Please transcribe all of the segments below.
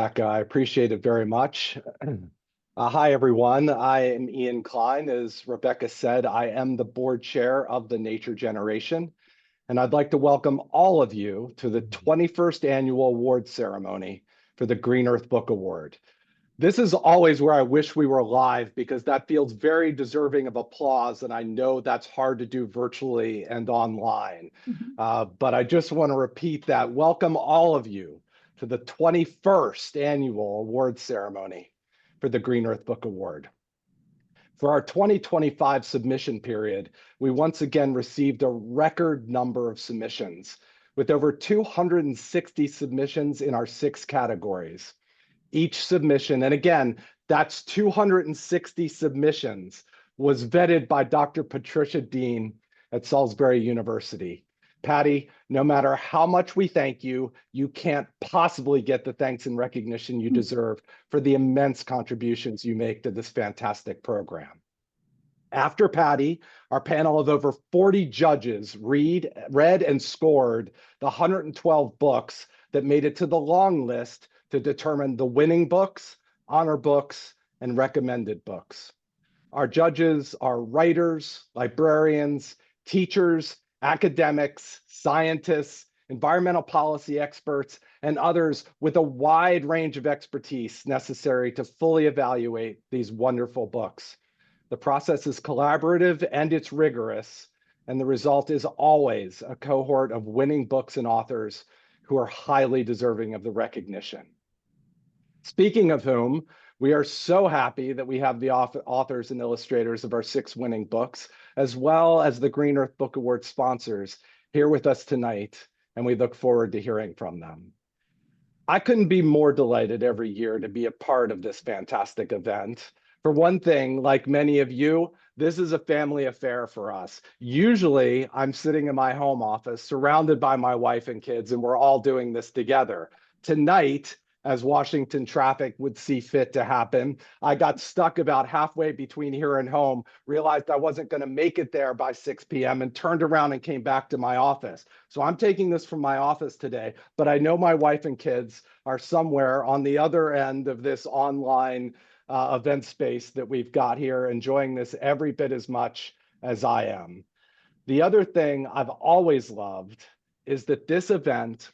I appreciate it very much. Hi, everyone. I am Ian Klein. As Rebecca said, I am the board chair of the Nature Generation, and I'd like to welcome all of you to the 21st annual award ceremony for the Green Earth Book Award. This is always where I wish we were live because that feels very deserving of applause, and I know that's hard to do virtually and online. But I just want to repeat that. Welcome all of you to the 21st annual award ceremony for the Green Earth Book Award. For our 2025 submission period, we once again received a record number of submissions, with over 260 submissions in our 6 categories. Each submission, and again, that's 260 submissions, was vetted by Dr. Patricia Dean at Salisbury University. Patty, no matter how much we thank you, you can't possibly get the thanks and recognition you deserve for the immense contributions you make to this fantastic program. After Patty, our panel of over 40 judges read and scored the 112 books that made it to the long list to determine the winning books, honor books, and recommended books. Our judges are writers, librarians, teachers, academics, scientists, environmental policy experts, and others with a wide range of expertise necessary to fully evaluate these wonderful books. The process is collaborative and it's rigorous, and the result is always a cohort of winning books and authors who are highly deserving of the recognition. Speaking of whom, we are so happy that we have the authors and illustrators of our 6 winning books, as well as the Green Earth Book Award sponsors here with us tonight, and we look forward to hearing from them. I couldn't be more delighted every year to be a part of this fantastic event. For one thing, like many of you, this is a family affair for us. Usually, I'm sitting in my home office surrounded by my wife and kids, and we're all doing this together. Tonight, as Washington traffic would see fit to happen, I got stuck about halfway between here and home, realized I wasn't going to make it there by 6 p.m. and turned around and came back to my office. So I'm taking this from my office today, but I know my wife and kids are somewhere on the other end of this online event space that we've got here, enjoying this every bit as much as I am. The other thing I've always loved is that this event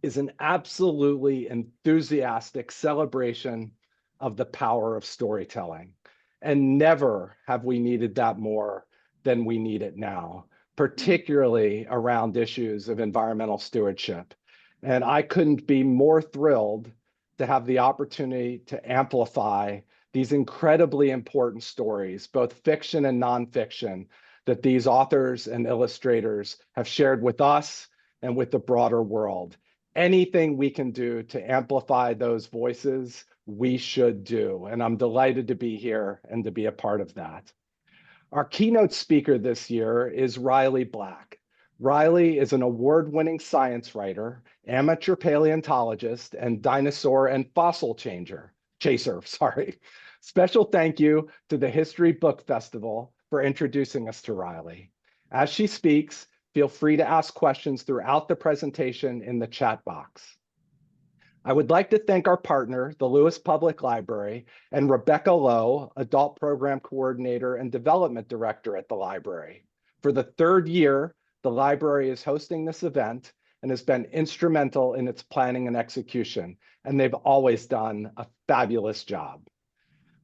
is an absolutely enthusiastic celebration of the power of storytelling. And never have we needed that more than we need it now, particularly around issues of environmental stewardship. And I couldn't be more thrilled to have the opportunity to amplify these incredibly important stories, both fiction and nonfiction, that these authors and illustrators have shared with us and with the broader world. Anything we can do to amplify those voices, we should do. And I'm delighted to be here and to be a part of that. Our keynote speaker this year is Riley Black. Riley is an award-winning science writer, amateur paleontologist, and dinosaur and fossil chaser. Special thank you to the History Book Festival for introducing us to Riley. As she speaks, feel free to ask questions throughout the presentation in the chat box. I would like to thank our partner, the Lewis Public Library, and Rebecca Lowe, Adult Program Coordinator and Development Director at the library. For the 3rd year, the library is hosting this event and has been instrumental in its planning and execution, and they've always done a fabulous job.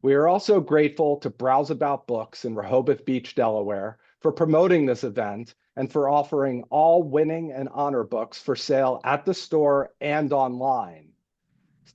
We are also grateful to Browse About Books in Rehoboth Beach, Delaware, for promoting this event and for offering all winning and honor books for sale at the store and online.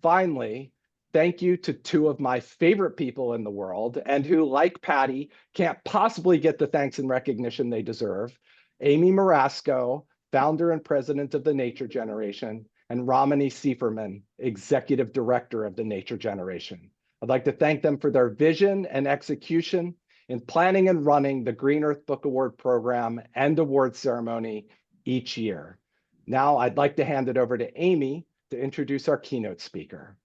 Finally, thank you to 2 of my favorite people in the world and who, like Patty, can't possibly get the thanks and recognition they deserve. Amy Marasco, founder and president of the Nature Generation, and Ramani Sieferman, executive director of the Nature Generation. I'd like to thank them for their vision and execution in planning and running the Green Earth Book Award program and award ceremony each year. Now I'd like to hand it over to Amy to introduce our keynote speaker.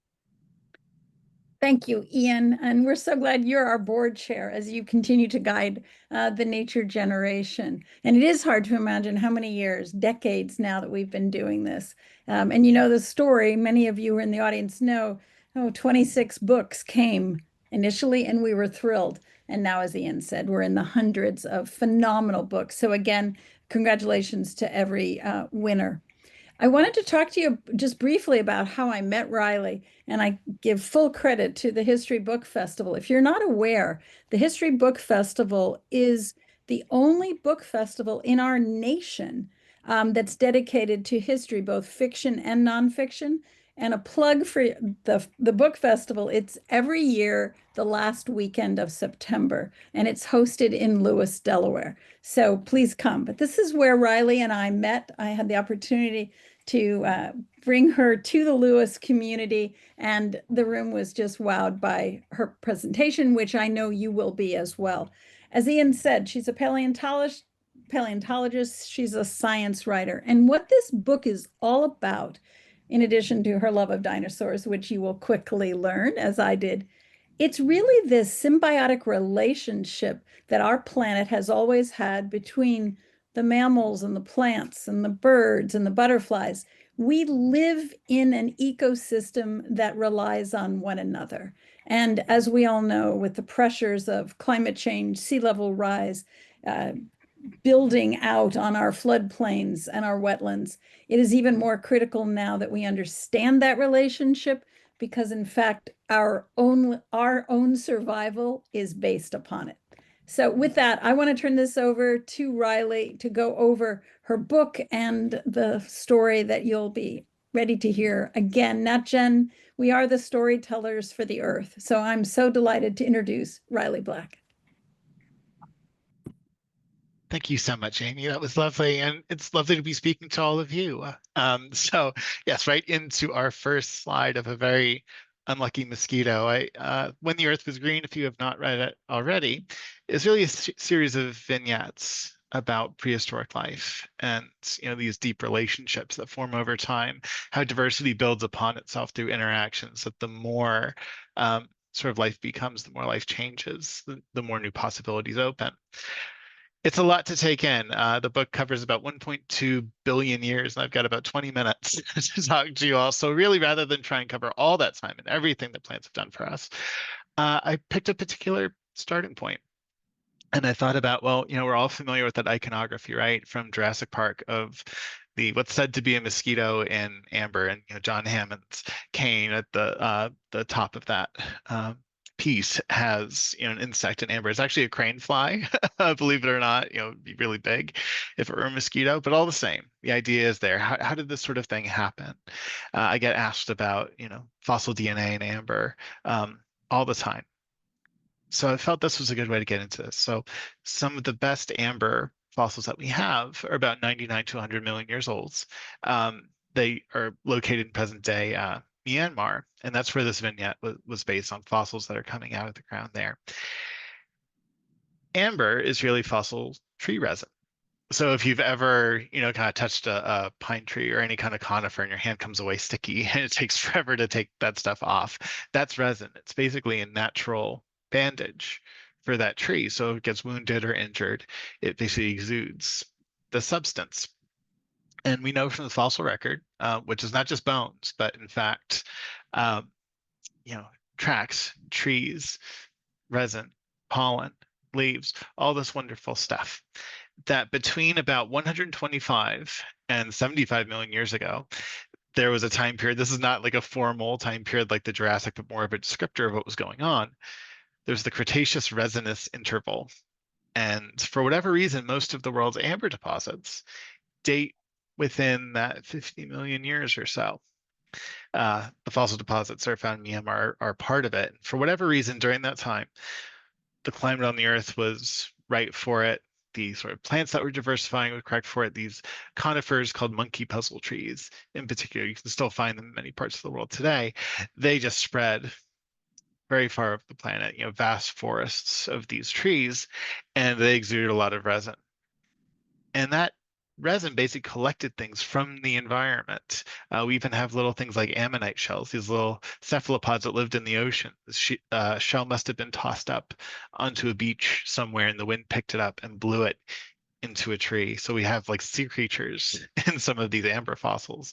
Thank you, Ian. And we're so glad you're our board chair as you continue to guide the nature generation. And it is hard to imagine how many years, decades now that we've been doing this. And you know the story, many of you who are in the audience know, 26 books came initially, and we were thrilled. And now, as Ian said, we're in the hundreds of phenomenal books. So again, congratulations to every winner. I wanted to talk to you just briefly about how I met Riley, and I give full credit to the History Book Festival. If you're not aware, the History Book Festival is the only book festival in our nation that's dedicated to history, both fiction and nonfiction. And a plug for the book festival, it's every year, the last weekend of September, and it's hosted in Lewis, Delaware. So please come. But this is where Riley and I met. I had the opportunity to bring her to the Lewis community, and the room was just wowed by her presentation, which I know you will be as well. As Ian said, she's a paleontologist, she's a science writer. And what this book is all about, in addition to her love of dinosaurs, which you will quickly learn, as I did, it's really this symbiotic relationship that our planet has always had between the mammals and the plants and the birds and the butterflies. We live in an ecosystem that relies on one another. And as we all know, with the pressures of climate change, sea level rise, building out on our floodplains and our wetlands, it is even more critical now that we understand that relationship, because in fact, our own survival is based upon it. So with that, I want to turn this over to Riley to go over her book and the story that you'll be ready to hear. Again, NatGen, we are the storytellers for the earth. So I'm so delighted to introduce Riley Black. Thank you so much, Amy. That was lovely. And it's lovely to be speaking to all of you. So yes, right into our first slide of a very unlucky mosquito. When the Earth Was Green, if you have not read it already, is really a series of vignettes about prehistoric life and these deep relationships that form over time, how diversity builds upon itself through interactions, that the more sort of life becomes, the more life changes, the more new possibilities open. It's a lot to take in. The book covers about 1.2 billion years, and I've got about 20 minutes to talk to you all. So really, rather than try and cover all that time and everything that plants have done for us, I picked a particular starting point. And I thought about, well, we're all familiar with that iconography, right, from Jurassic Park of what's said to be a mosquito in amber, and John Hammond's cane at the top of that piece has an insect in amber. It's actually a crane fly, believe it or not. It'd be really big if it were a mosquito, but all the same, the idea is there. How did this sort of thing happen? I get asked about fossil DNA in amber all the time. So I felt this was a good way to get into this. So some of the best amber fossils that we have are about 99 to 100 million years old. They are located in present day Myanmar, and that's where this vignette was based on fossils that are coming out of the ground there. Amber is really fossil tree resin. So if you've ever, kind of touched a pine tree or any kind of conifer and your hand comes away sticky and it takes forever to take that stuff off, that's resin. It's basically a natural bandage for that tree. So if it gets wounded or injured, it basically exudes the substance. And we know from the fossil record, which is not just bones, but in fact, tracks, trees, resin, pollen, leaves, all this wonderful stuff, that between about 125 and 75 million years ago, there was a time period. This is not like a formal time period like the Jurassic, but more of a descriptor of what was going on. There's the Cretaceous resinous interval. And for whatever reason, most of the world's amber deposits date within that 50 million years or so. The fossil deposits that are found in Myanmar are part of it. For whatever reason, during that time, the climate on the Earth was right for it. The sort of plants that were diversifying were correct for it. These conifers called monkey puzzle trees, in particular, you can still find them in many parts of the world today. They just spread very far up the planet, vast forests of these trees, and they exuded a lot of resin. And that resin basically collected things from the environment. We even have little things like ammonite shells, these little cephalopods that lived in the ocean. The shell must have been tossed up onto a beach somewhere, and the wind picked it up and blew it into a tree. So we have like sea creatures in some of these amber fossils.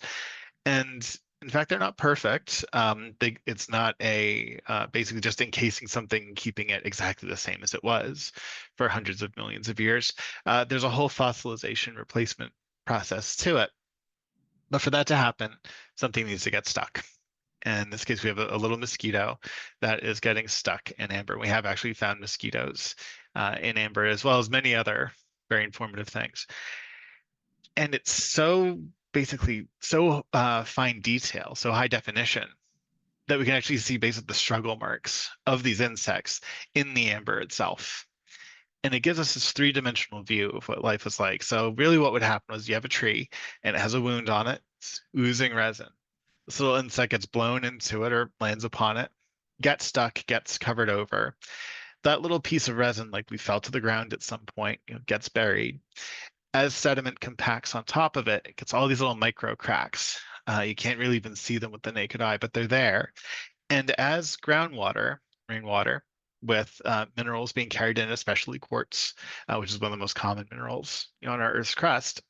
And in fact, they're not perfect. It's not a basically just encasing something and keeping it exactly the same as it was for hundreds of millions of years. There's a whole fossilization replacement process to it. But for that to happen, something needs to get stuck. And in this case, we have a little mosquito that is getting stuck in amber. We have actually found mosquitoes in amber, as well as many other very informative things. And it's so basically so fine detail, so high definition, that we can actually see basically the struggle marks of these insects in the amber itself. And it gives us this three-dimensional view of what life was like. So really what would happen was you have a tree and it has a wound on it, it's oozing resin. This little insect gets blown into it or lands upon it, gets stuck, gets covered over. That little piece of resin, like we fell to the ground at some point, gets buried. As sediment compacts on top of it, it gets all these little micro cracks. You can't really even see them with the naked eye, but they're there. And as groundwater, rainwater, with minerals being carried in, especially quartz, which is one of the most common minerals on our Earth's crust,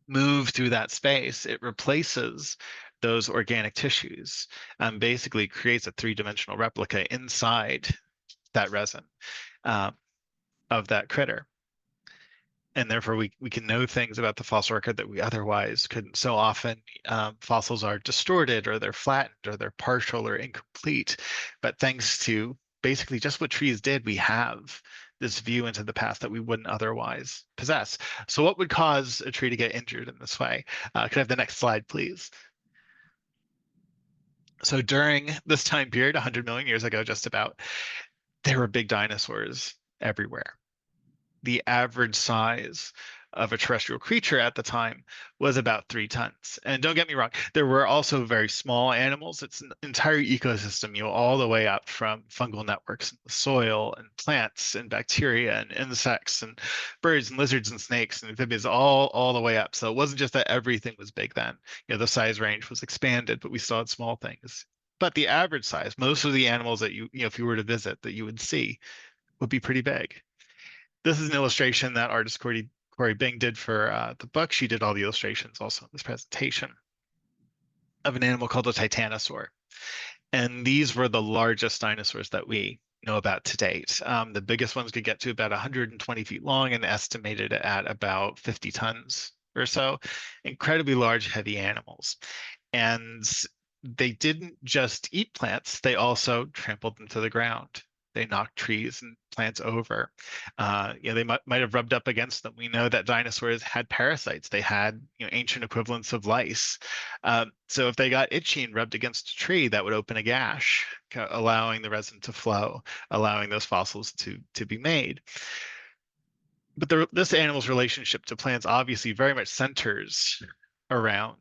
move through that space, it replaces those organic tissues and basically creates a three-dimensional replica inside that resin of that critter. And therefore we can know things about the fossil record that we otherwise couldn't. So often fossils are distorted, or they're flattened, or they're partial or incomplete. But thanks to basically just what trees did, we have this view into the past that we wouldn't otherwise possess. So what would cause a tree to get injured in this way? Could I have the next slide, please? So during this time period, 100 million years ago, just about, there were big dinosaurs everywhere. The average size of a terrestrial creature at the time was about 3 tons. And don't get me wrong, there were also very small animals. It's an entire ecosystem, all the way up from fungal networks in the soil, and plants and bacteria and insects and birds and lizards and snakes and amphibians, all the way up. So it wasn't just that everything was big then. The size range was expanded, but we still had small things. But the average size, most of the animals that if you were to visit, that you would see would be pretty big. This is an illustration that artist Corey Bing did for the book. She did all the illustrations also in this presentation of an animal called a titanosaur. And these were the largest dinosaurs that we know about to date. The biggest ones could get to about 120 feet long and estimated at about 50 tons or so. Incredibly large, heavy animals. And they didn't just eat plants, they also trampled them to the ground. They knocked trees and plants over. They might have rubbed up against them. We know that dinosaurs had parasites. They had ancient equivalents of lice. So if they got itchy and rubbed against a tree, that would open a gash, allowing the resin to flow, allowing those fossils to be made. But this animal's relationship to plants obviously very much centers around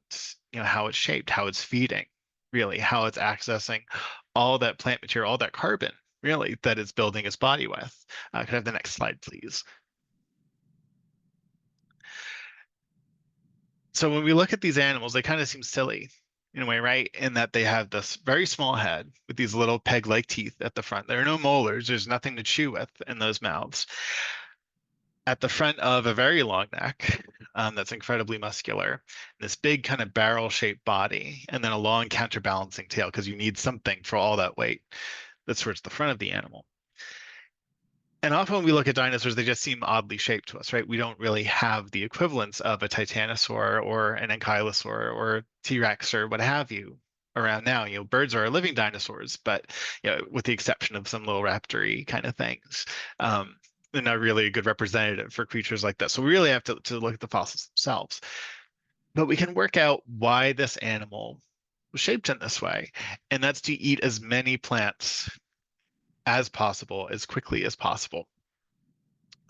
how it's shaped, how it's feeding, really, how it's accessing all that plant material, all that carbon, really, that it's building its body with. Could I have the next slide, please? So when we look at these animals, they kind of seem silly in a way, right? In that they have this very small head with these little peg-like teeth at the front. There are no molars. There's nothing to chew with in those mouths. At the front of a very long neck that's incredibly muscular, this big kind of barrel-shaped body, and then a long counterbalancing tail, because you need something for all that weight that's towards the front of the animal. And often when we look at dinosaurs, they just seem oddly shaped to us, right? We don't really have the equivalents of a titanosaur or an ankylosaur or T-Rex or what have you around now. Birds are living dinosaurs, but with the exception of some little raptor-y kind of things, they're not really a good representative for creatures like that. So we really have to look at the fossils themselves. But we can work out why this animal was shaped in this way, and that's to eat as many plants as possible, as quickly as possible.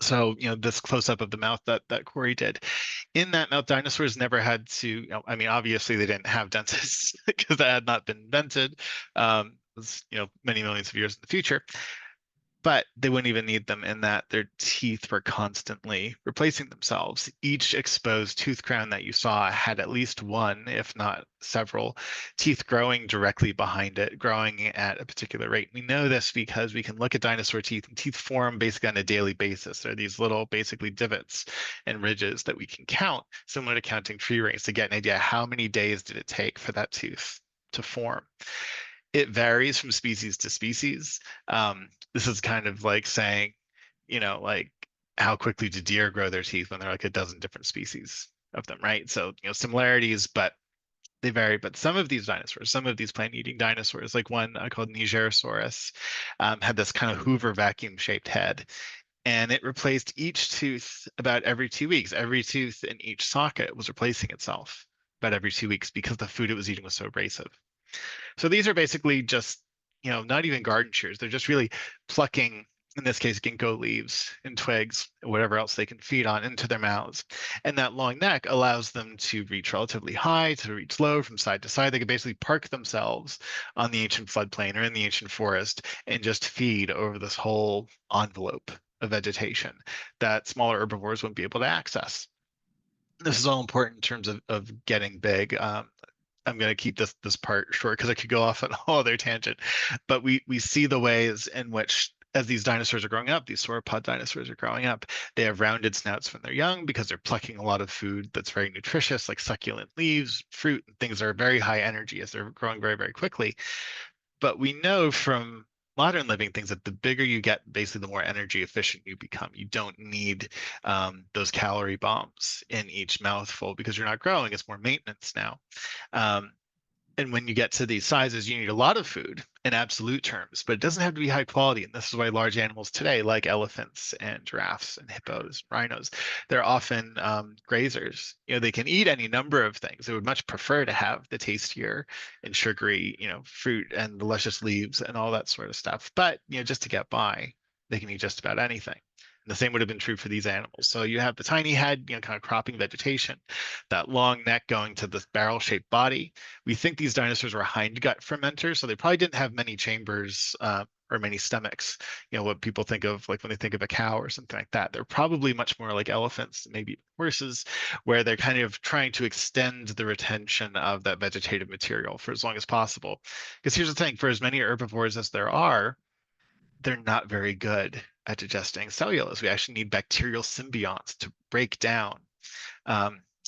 So, this close-up of the mouth that Corey did. In that mouth, dinosaurs never had to, obviously they didn't have dentists because that had not been invented. It was, many millions of years in the future. but they wouldn't even need them in that their teeth were constantly replacing themselves. Each exposed tooth crown that you saw had at least one, if not several, teeth growing directly behind it, growing at a particular rate. We know this because we can look at dinosaur teeth, and teeth form basically on a daily basis. There are these little basically divots and ridges that we can count, similar to counting tree rings, to get an idea how many days did it take for that tooth to form. It varies from species to species. This is kind of like saying, like how quickly do deer grow their teeth when they're like a dozen different species of them, right? So, similarities, but they vary. But some of these dinosaurs, some of these plant-eating dinosaurs, like one called Nigersaurus, had this kind of Hoover vacuum-shaped head. And it replaced each tooth about every 2 weeks. Every tooth in each socket was replacing itself about every 2 weeks because the food it was eating was so abrasive. So these are basically just, not even garden shears. They're just really plucking, in this case, ginkgo leaves and twigs, whatever else they can feed on, into their mouths. And that long neck allows them to reach relatively high, to reach low, from side to side. They can basically park themselves on the ancient floodplain or in the ancient forest and just feed over this whole envelope of vegetation that smaller herbivores wouldn't be able to access. This is all important in terms of getting big. I'm going to keep this part short because I could go off on a whole other tangent. But we see the ways in which, as these dinosaurs are growing up, these sauropod dinosaurs are growing up, they have rounded snouts when they're young because they're plucking a lot of food that's very nutritious, like succulent leaves, fruit, and things that are very high energy as they're growing very, very quickly. But we know from modern living things that the bigger you get, basically the more energy efficient you become. You don't need those calorie bombs in each mouthful because you're not growing. It's more maintenance now. Um, and when you get to these sizes, you need a lot of food in absolute terms, but it doesn't have to be high quality. And this is why large animals today, like elephants and giraffes and hippos, rhinos, they're often grazers. They can eat any number of things. They would much prefer to have the tastier and sugary, fruit and the luscious leaves and all that sort of stuff. But, just to get by, they can eat just about anything. And the same would have been true for these animals. So you have the tiny head, kind of cropping vegetation, that long neck going to this barrel-shaped body. We think these dinosaurs were hindgut fermenters, so they probably didn't have many chambers or many stomachs. What people think of like when they think of a cow or something like that. They're probably much more like elephants, maybe horses, where they're kind of trying to extend the retention of that vegetative material for as long as possible. Because here's the thing, for as many herbivores as there are, they're not very good at digesting cellulose. We actually need bacterial symbionts to break down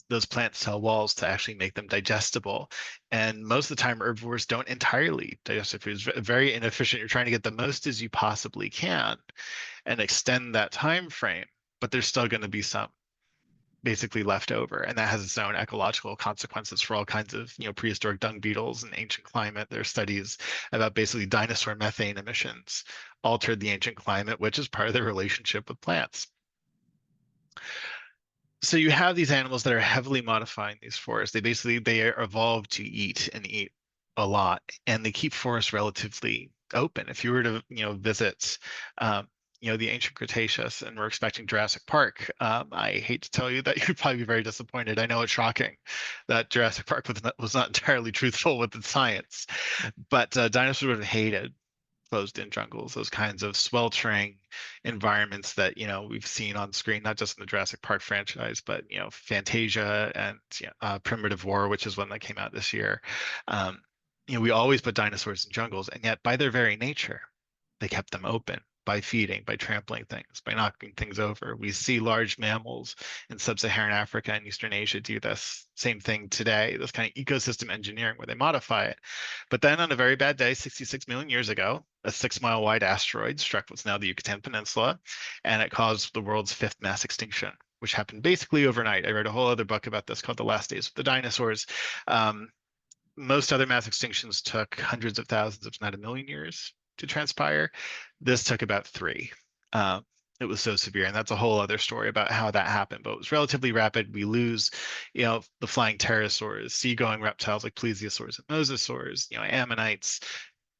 those plant cell walls to actually make them digestible. And most of the time, herbivores don't entirely digest their food. It's very inefficient. You're trying to get the most as you possibly can and extend that time frame, but there's still going to be some basically left over, and that has its own ecological consequences for all kinds of prehistoric dung beetles and ancient climate. There are studies about basically dinosaur methane emissions altered the ancient climate, which is part of their relationship with plants. So you have these animals that are heavily modifying these forests. They are evolved to eat and eat a lot, and they keep forests relatively open. If you were to visit the ancient Cretaceous and we're expecting Jurassic Park, I hate to tell you that you'd probably be very disappointed. I know it's shocking that Jurassic Park was not entirely truthful with its science, but dinosaurs would have hated closed-in jungles, those kinds of sweltering environments that we've seen on screen, not just in the Jurassic Park franchise, but Fantasia and Primitive War, which is one that came out this year. We always put dinosaurs in jungles, and yet by their very nature, they kept them open by feeding, by trampling things, by knocking things over. We see large mammals in sub-Saharan Africa and Eastern Asia do this same thing today, this kind of ecosystem engineering where they modify it. But then on a very bad day, 66 million years ago, a 6-mile wide asteroid struck what's now the Yucatan Peninsula, and it caused the world's 5th mass extinction, which happened basically overnight. I read a whole other book about this called The Last Days of the Dinosaurs. Most other mass extinctions took hundreds of thousands, if not a million years to transpire. This took about 3. It was so severe, and that's a whole other story about how that happened, but it was relatively rapid. We lose the flying pterosaurs, sea-going reptiles like plesiosaurs and mosasaurs, ammonites,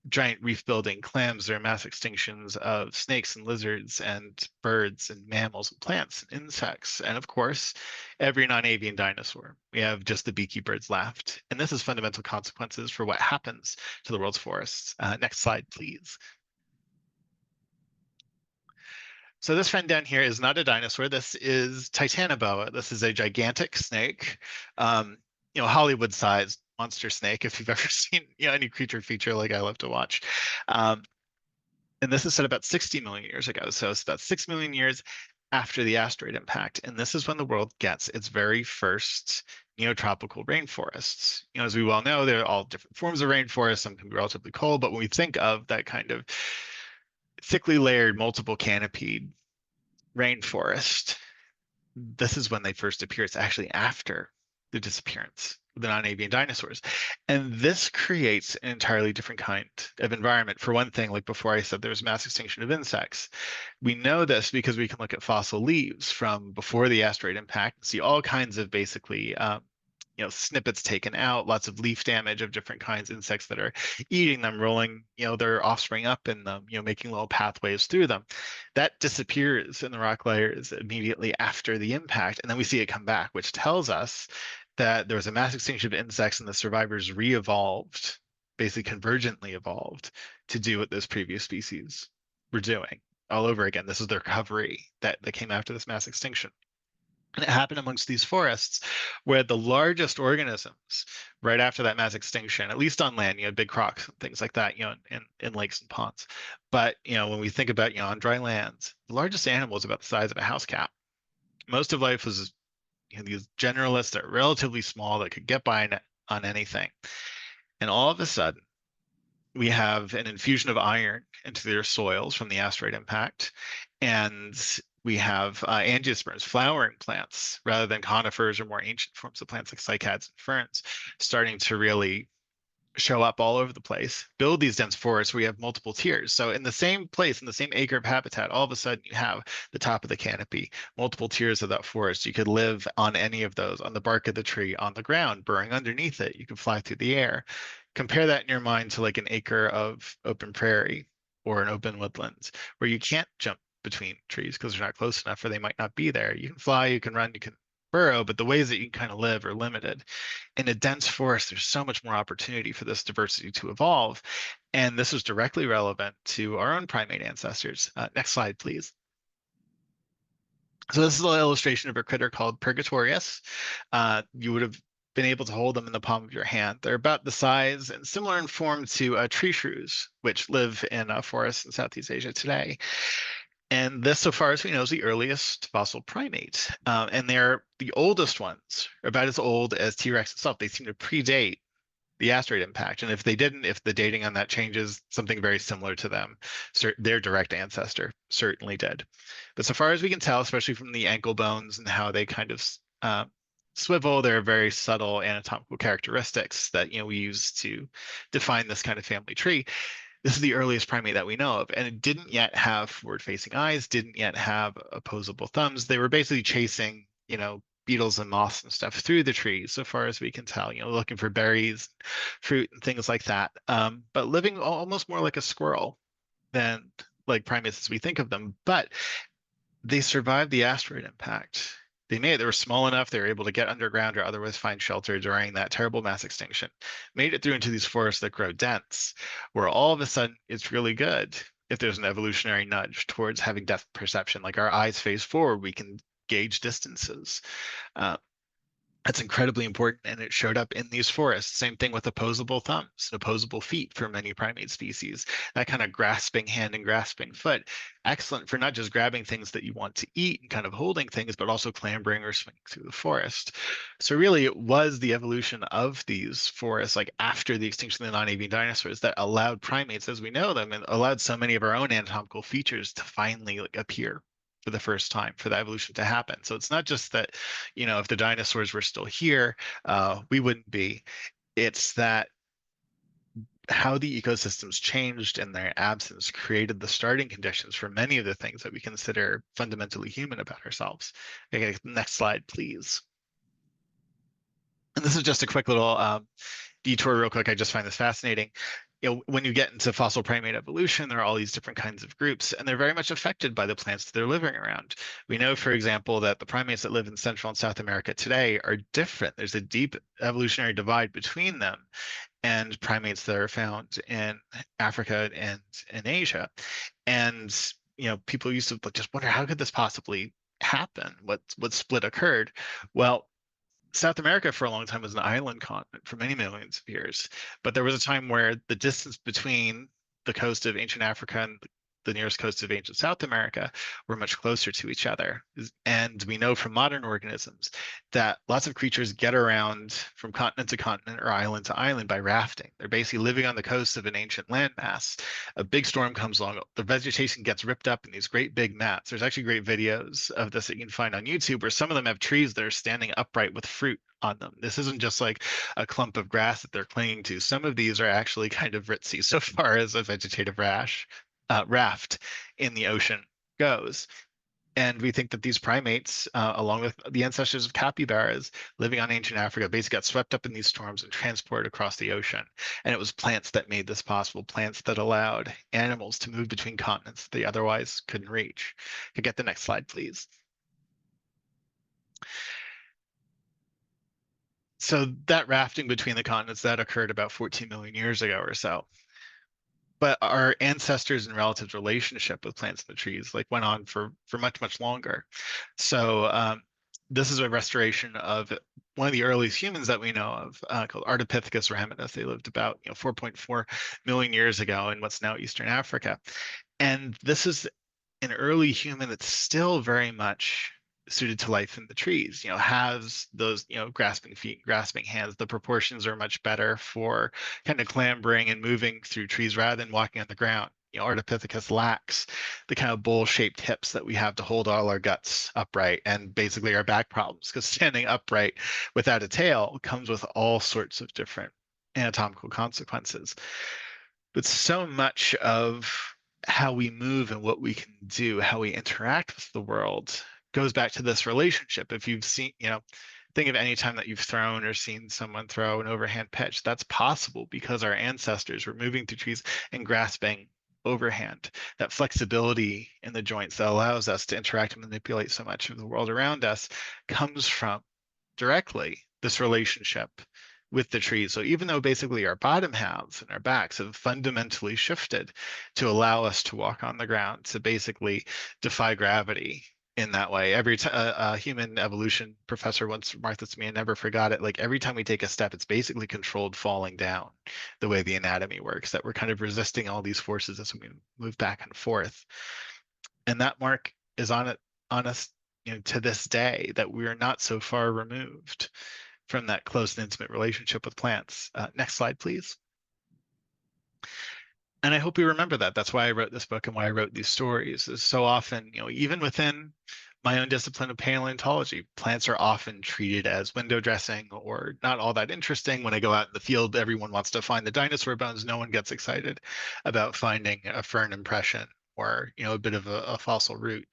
giant reef-building clams. There are mass extinctions of snakes and lizards and birds and mammals and plants and insects, and of course every non-avian dinosaur. We have just the beaky birds left, and this has fundamental consequences for what happens to the world's forests. Next slide, please. So this friend down here is not a dinosaur. This is Titanoboa. This is a gigantic snake, Hollywood-sized monster snake. If you've ever seen any creature feature like I love to watch, um, and this is set about 60 million years ago. So it's about 6 million years after the asteroid impact, and this is when the world gets its very first neotropical rainforests. As we well know, there are all different forms of rainforest. Some can be relatively cold, but when we think of that kind of thickly layered, multiple canopied rainforest, this is when they first appear. It's actually after the disappearance of the non-avian dinosaurs. And this creates an entirely different kind of environment. For one thing, like before I said, there was mass extinction of insects. We know this because we can look at fossil leaves from before the asteroid impact and see all kinds of basically snippets taken out, lots of leaf damage of different kinds, insects that are eating them, rolling, their offspring up in them, making little pathways through them. That disappears in the rock layers immediately after the impact, and then we see it come back, which tells us that there was a mass extinction of insects and the survivors re-evolved, basically convergently evolved, to do what those previous species were doing all over again. This is the recovery that came after this mass extinction. And it happened amongst these forests where the largest organisms right after that mass extinction, at least on land, big crocs and things like that, in lakes and ponds. But, when we think about, on dry lands, the largest animal is about the size of a house cat. Most of life was, these generalists that are relatively small that could get by on anything. And all of a sudden, we have an infusion of iron into their soils from the asteroid impact. And we have angiosperms, flowering plants, rather than conifers or more ancient forms of plants like cycads and ferns, starting to really show up all over the place, build these dense forests where you have multiple tiers. So in the same place, in the same acre of habitat, all of a sudden you have the top of the canopy, multiple tiers of that forest. You could live on any of those, on the bark of the tree, on the ground, burrowing underneath it. You could fly through the air. Compare that in your mind to like an acre of open prairie or an open woodlands where you can't jump between trees because they're not close enough or they might not be there. You can fly, you can run, you can burrow, but the ways that you can kind of live are limited. In a dense forest, there's so much more opportunity for this diversity to evolve. And this is directly relevant to our own primate ancestors. Next slide, please. So this is an illustration of a critter called Purgatorius. You would have been able to hold them in the palm of your hand. They're about the size and similar in form to tree shrews, which live in forests in Southeast Asia today. And this, so far as we know, is the earliest fossil primate. And they're the oldest ones, about as old as T-Rex itself. They seem to predate the asteroid impact. And if they didn't, if the dating on that changes, something very similar to them, their direct ancestor certainly did. But so far as we can tell, especially from the ankle bones and how they kind of swivel, there are very subtle anatomical characteristics that we use to define this kind of family tree. This is the earliest primate that we know of, and it didn't yet have forward-facing eyes, didn't yet have opposable thumbs. They were basically chasing, beetles and moths and stuff through the trees, so far as we can tell, looking for berries, fruit, and things like that. But living almost more like a squirrel than like primates as we think of them. But they survived the asteroid impact. They were small enough, they were able to get underground or otherwise find shelter during that terrible mass extinction, made it through into these forests that grow dense, where all of a sudden it's really good if there's an evolutionary nudge towards having depth perception, like our eyes face forward, we can gauge distances. That's incredibly important, and it showed up in these forests. Same thing with opposable thumbs and opposable feet for many primate species. That kind of grasping hand and grasping foot, excellent for not just grabbing things that you want to eat and kind of holding things, but also clambering or swinging through the forest. So really, it was the evolution of these forests, like after the extinction of the non-avian dinosaurs, that allowed primates, as we know them, and allowed so many of our own anatomical features to finally appear for the first time, for the evolution to happen. So it's not just that, if the dinosaurs were still here, we wouldn't be. It's that how the ecosystems changed in their absence created the starting conditions for many of the things that we consider fundamentally human about ourselves. Okay, next slide, please. And this is just a quick little detour real quick. I just find this fascinating. When you get into fossil primate evolution, there are all these different kinds of groups, and they're very much affected by the plants that they're living around. We know, for example, that the primates that live in Central and South America today are different. There's a deep evolutionary divide between them and primates that are found in Africa and in Asia. And people used to just wonder, how could this possibly happen? What split occurred? Well, South America for a long time was an island continent for many millions of years, but there was a time where the distance between the coast of ancient Africa and the nearest coast of ancient South America were much closer to each other. And we know from modern organisms that lots of creatures get around from continent to continent or island to island by rafting. They're basically living on the coast of an ancient landmass. A big storm comes along, the vegetation gets ripped up in these great big mats. There's actually great videos of this that you can find on YouTube where some of them have trees that are standing upright with fruit on them. This isn't just like a clump of grass that they're clinging to. Some of these are actually kind of ritzy so far as a vegetative raft in the ocean goes. And we think that these primates, along with the ancestors of capybaras living on ancient Africa, basically got swept up in these storms and transported across the ocean. And it was plants that made this possible, plants that allowed animals to move between continents they otherwise couldn't reach. Could get the next slide, please. So that rafting between the continents, that occurred about 14 million years ago or so. But our ancestors and relatives' relationship with plants and the trees went on for much, much longer. So this is a restoration of one of the earliest humans that we know of, called Ardipithecus ramidus. They lived about 4.4 million years ago in what's now Eastern Africa. And this is an early human that's still very much suited to life in the trees, has those, grasping feet, grasping hands. The proportions are much better for kind of clambering and moving through trees rather than walking on the ground. Ardipithecus lacks the kind of bowl-shaped hips that we have to hold all our guts upright and basically our back problems, because standing upright without a tail comes with all sorts of different anatomical consequences. But so much of how we move and what we can do, how we interact with the world, goes back to this relationship. If you've seen, think of any time that you've thrown or seen someone throw an overhand pitch, that's possible because our ancestors were moving through trees and grasping overhand. That flexibility in the joints that allows us to interact and manipulate so much of the world around us comes from directly this relationship with the trees. So even though basically our bottom halves and our backs have fundamentally shifted to allow us to walk on the ground, to basically defy gravity in that way. Every a human evolution professor once remarked this to me, and never forgot it. Every time we take a step, it's basically controlled falling down, the way the anatomy works, that we're kind of resisting all these forces as we move back and forth. And that mark is on us, to this day, that we are not so far removed from that close and intimate relationship with plants. Next slide, please. And I hope you remember that. That's why I wrote this book and why I wrote these stories. Is so often, even within my own discipline of paleontology, plants are often treated as window dressing or not all that interesting. When I go out in the field, everyone wants to find the dinosaur bones. No one gets excited about finding a fern impression or a bit of a fossil root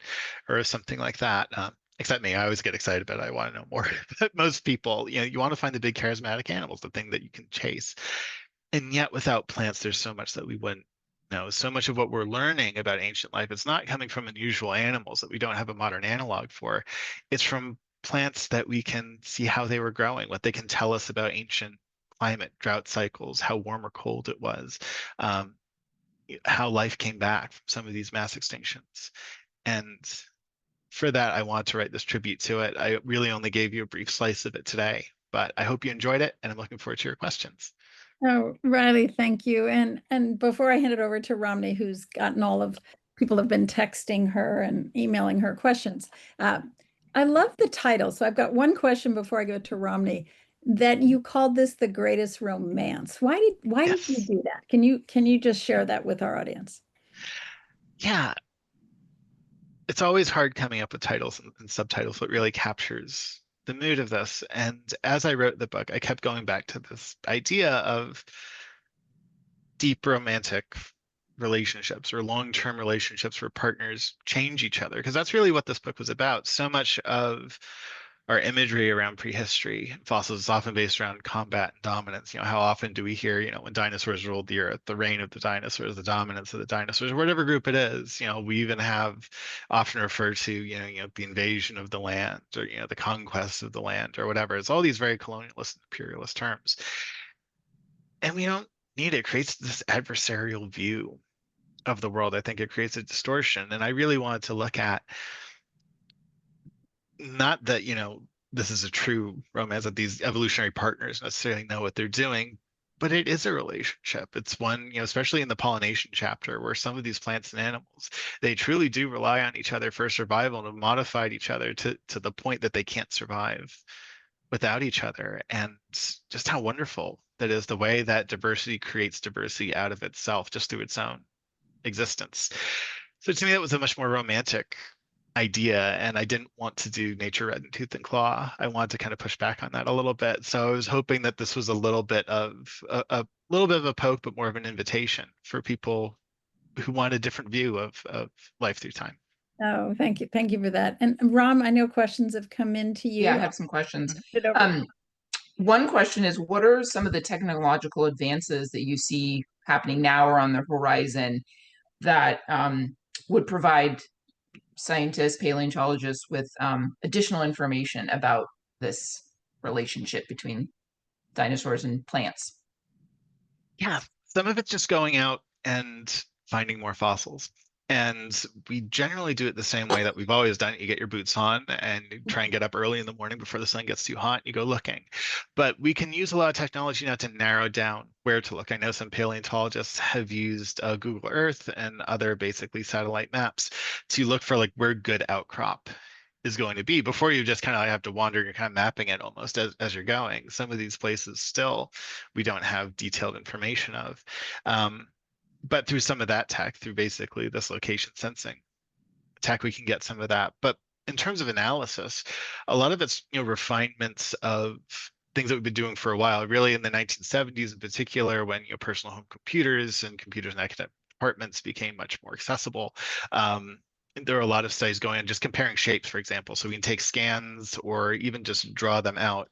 or something like that. Except me, I always get excited about it. I want to know more. But most people, you want to find the big charismatic animals, the thing that you can chase. And yet without plants, there's so much that we wouldn't know. So much of what we're learning about ancient life, it's not coming from unusual animals that we don't have a modern analog for. It's from plants that we can see how they were growing, what they can tell us about ancient climate, drought cycles, how warm or cold it was, how life came back from some of these mass extinctions. And for that, I want to write this tribute to it. I really only gave you a brief slice of it today, but I hope you enjoyed it, and I'm looking forward to your questions. Oh, Riley, thank you. And before I hand it over to Romney, who's gotten all of people have been texting her and emailing her questions. I love the title. So I've got one question before I go to Romney, that you called this the greatest romance. Why did you do that? Can you just share that with our audience? Yeah, it's always hard coming up with titles and subtitles that really captures the mood of this. And as I wrote the book, I kept going back to this idea of deep romantic relationships or long-term relationships where partners change each other, because that's really what this book was about. So much of our imagery around prehistory fossils is often based around combat and dominance. How often do we hear, when dinosaurs ruled the earth, the reign of the dinosaurs, the dominance of the dinosaurs, whatever group it is. We even have often referred to, the invasion of the land, or the conquest of the land, or whatever. It's all these very colonialist and imperialist terms, and we don't need it. It creates this adversarial view of the world, I think it creates a distortion. And I really wanted to look at, not that, this is a true romance, that these evolutionary partners necessarily know what they're doing, but it is a relationship. It's one, especially in the pollination chapter, where some of these plants and animals, they truly do rely on each other for survival and have modified each other to the point that they can't survive without each other. And just how wonderful that is, the way that diversity creates diversity out of itself, just through its own existence. So to me, that was a much more romantic idea, and I didn't want to do nature red in tooth and claw. I wanted to kind of push back on that a little bit. So I was hoping that this was a little bit of a poke, but more of an invitation for people who want a different view of life through time. Oh, thank you. Thank you for that. And Ram, I know questions have come in to you. Yeah, I have some questions. It over. One question is, what are some of the technological advances that you see happening now or on the horizon that would provide scientists, paleontologists with additional information about this relationship between dinosaurs and plants? Yeah, some of it's just going out and finding more fossils. And we generally do it the same way that we've always done it. You get your boots on and you try and get up early in the morning before the sun gets too hot. You go looking. But we can use a lot of technology now to narrow down where to look. I know some paleontologists have used Google Earth and other basically satellite maps to look for like where good outcrop is going to be before you just kind of have to wander. You're kind of mapping it almost as you're going. Some of these places still we don't have detailed information of. But through some of that tech, through basically this location sensing tech, we can get some of that. But in terms of analysis, a lot of it's refinements of things that we've been doing for a while. Really, in the 1970s, in particular, when personal home computers and computers in academic departments became much more accessible. There are a lot of studies going on just comparing shapes, for example. So we can take scans or even just draw them out.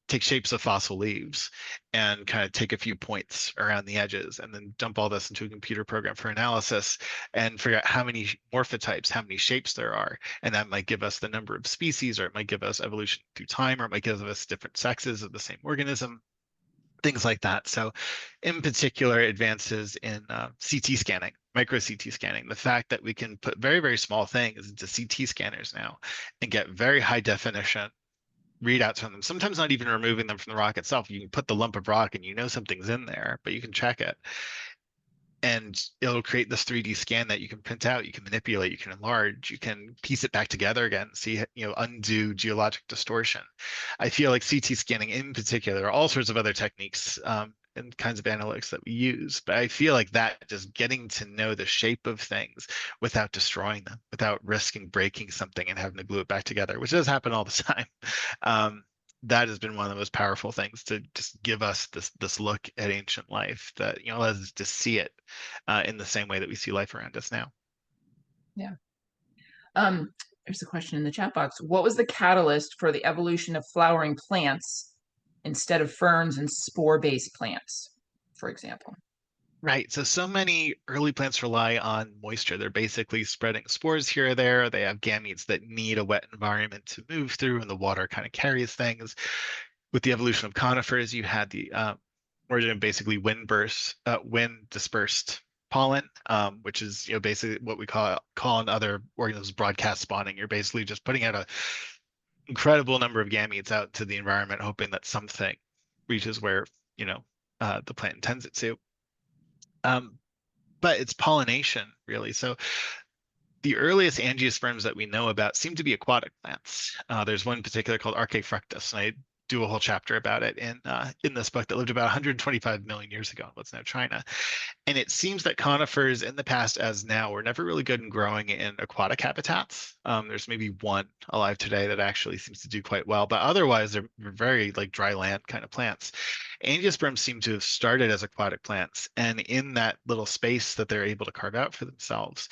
Take shapes of fossil leaves and kind of take a few points around the edges and then dump all this into a computer program for analysis and figure out how many morphotypes, how many shapes there are. And that might give us the number of species, or it might give us evolution through time, or it might give us different sexes of the same organism, things like that. So in particular, advances in CT scanning, micro CT scanning, the fact that we can put very, very small things into CT scanners now and get very high definition readouts from them, sometimes not even removing them from the rock itself. You can put the lump of rock and something's in there, but you can check it. And it'll create this 3D scan that you can print out, you can manipulate, you can enlarge, you can piece it back together again, see, undo geologic distortion. I feel like CT scanning in particular, there are all sorts of other techniques and kinds of analytics that we use, but I feel like that just getting to know the shape of things without destroying them, without risking breaking something and having to glue it back together, which does happen all the time. That has been one of the most powerful things to just give us this look at ancient life that allows us to see it in the same way that we see life around us now. Yeah. There's a question in the chat box. What was the catalyst for the evolution of flowering plants instead of ferns and spore-based plants, for example? Right. So many early plants rely on moisture. They're basically spreading spores here or there. They have gametes that need a wet environment to move through, and the water kind of carries things. With the evolution of conifers, you had the origin of basically wind dispersed pollen, which is basically what we call in other organisms broadcast spawning. You're basically just putting out an incredible number of gametes out to the environment, hoping that something reaches where the plant intends it to. But it's pollination, really. So the earliest angiosperms that we know about seem to be aquatic plants. There's one in particular called Archaefructus, and I do a whole chapter about it in this book, that lived about 125 million years ago in what's now China. And it seems that conifers in the past as now were never really good in growing in aquatic habitats. There's maybe one alive today that actually seems to do quite well, but otherwise they're very like dry land kind of plants. Angiosperms seem to have started as aquatic plants, and in that little space that they're able to carve out for themselves,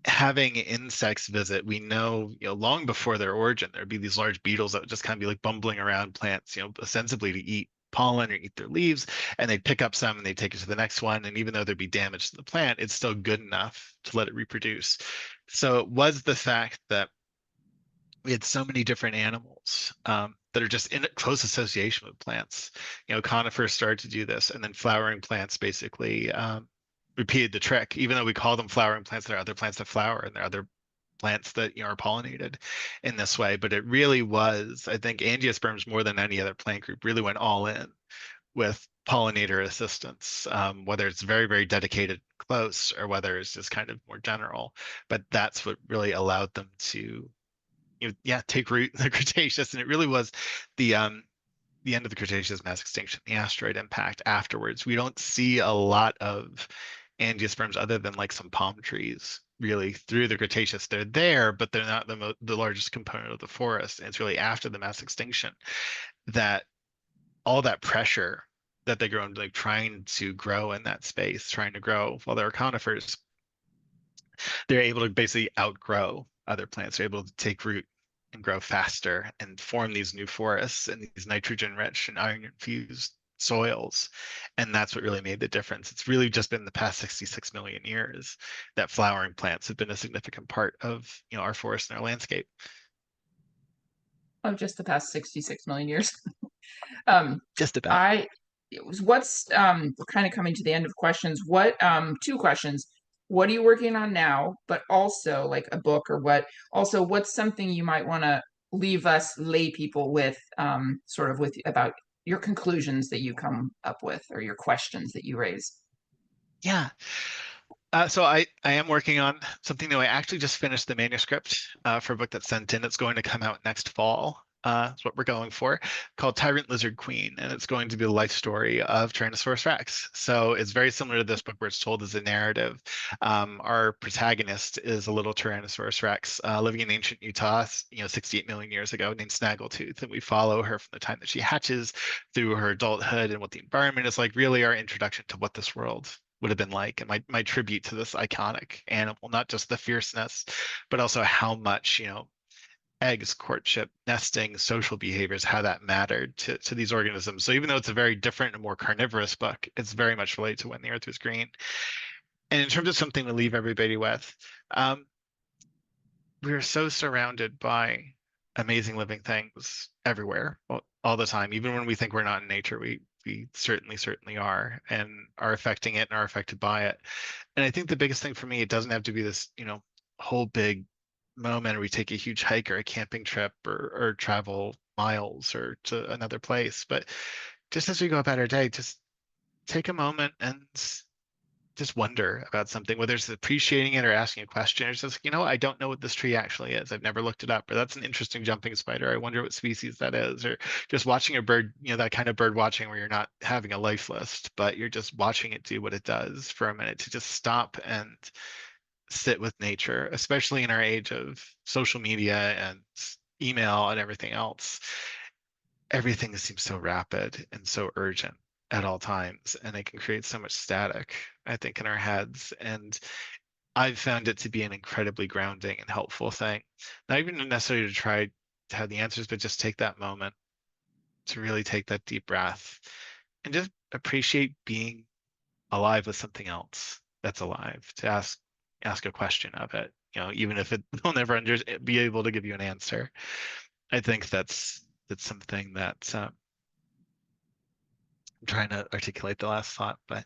having insects visit, we know, long before their origin, there'd be these large beetles that would just kind of be like bumbling around plants, ostensibly to eat pollen or eat their leaves, and they'd pick up some and they'd take it to the next one. And even though there'd be damage to the plant, it's still good enough to let it reproduce. So it was the fact that we had so many different animals that are just in close association with plants. Conifers started to do this, and then flowering plants basically repeated the trick. Even though we call them flowering plants, there are other plants that flower, and there are other plants that are pollinated in this way. But it really was, I think, angiosperms more than any other plant group really went all in with pollinator assistance, whether it's very, very dedicated, close, or whether it's just kind of more general. But that's what really allowed them to, take root in the Cretaceous. And it really was the end of the Cretaceous mass extinction, the asteroid impact afterwards. We don't see a lot of angiosperms other than like some palm trees really through the Cretaceous. They're there, but they're not the largest component of the forest. And it's really after the mass extinction that all that pressure that they grow, like trying to grow in that space, trying to grow while they're conifers, they're able to basically outgrow other plants. They're able to take root and grow faster and form these new forests and these nitrogen-rich and iron-infused soils. And that's what really made the difference. It's really just been the past 66 million years that flowering plants have been a significant part of our forest and our landscape. Of just the past 66 million years. Just about. What's we're kind of coming to the end of questions. What two questions. What are you working on now? But also like a book or what's something you might want to leave us lay people with sort of with about your conclusions that you come up with or your questions that you raise? Yeah. So I am working on something new. I actually just finished the manuscript for a book that's sent in. It's going to come out next fall. That's what we're going for, called Tyrant Lizard Queen, and it's going to be the life story of Tyrannosaurus Rex. So it's very similar to this book where it's told as a narrative. Our protagonist is a little Tyrannosaurus Rex living in ancient Utah, 68 million years ago, named Snaggletooth, and we follow her from the time that she hatches through her adulthood and what the environment is like. Really, our introduction to what this world would have been like, and my tribute to this iconic animal, not just the fierceness, but also how much eggs, courtship, nesting, social behaviors, how that mattered to these organisms. So even though it's a very different and more carnivorous book, it's very much related to When the Earth Was Green. And in terms of something to leave everybody with, we are so surrounded by amazing living things everywhere, all the time. Even when we think we're not in nature, we certainly are, and are affecting it and are affected by it. And I think the biggest thing for me, it doesn't have to be this, whole big moment, or we take a huge hike or a camping trip or travel miles or to another place. But just as we go about our day, just take a moment and just wonder about something, whether it's appreciating it or asking a question. It's just, I don't know what this tree actually is. I've never looked it up, but that's an interesting jumping spider. I wonder what species that is. Or just watching a bird, that kind of bird watching where you're not having a life list, but you're just watching it do what it does for a minute, to just stop and sit with nature, especially in our age of social media and email and everything else. Everything seems so rapid and so urgent at all times, and it can create so much static, I think, in our heads. And I've found it to be an incredibly grounding and helpful thing. Not even necessarily to try to have the answers, but just take that moment to really take that deep breath and just appreciate being alive with something else that's alive, to ask a question of it, even if it will never be able to give you an answer. I think that's something that I'm trying to articulate the last thought, but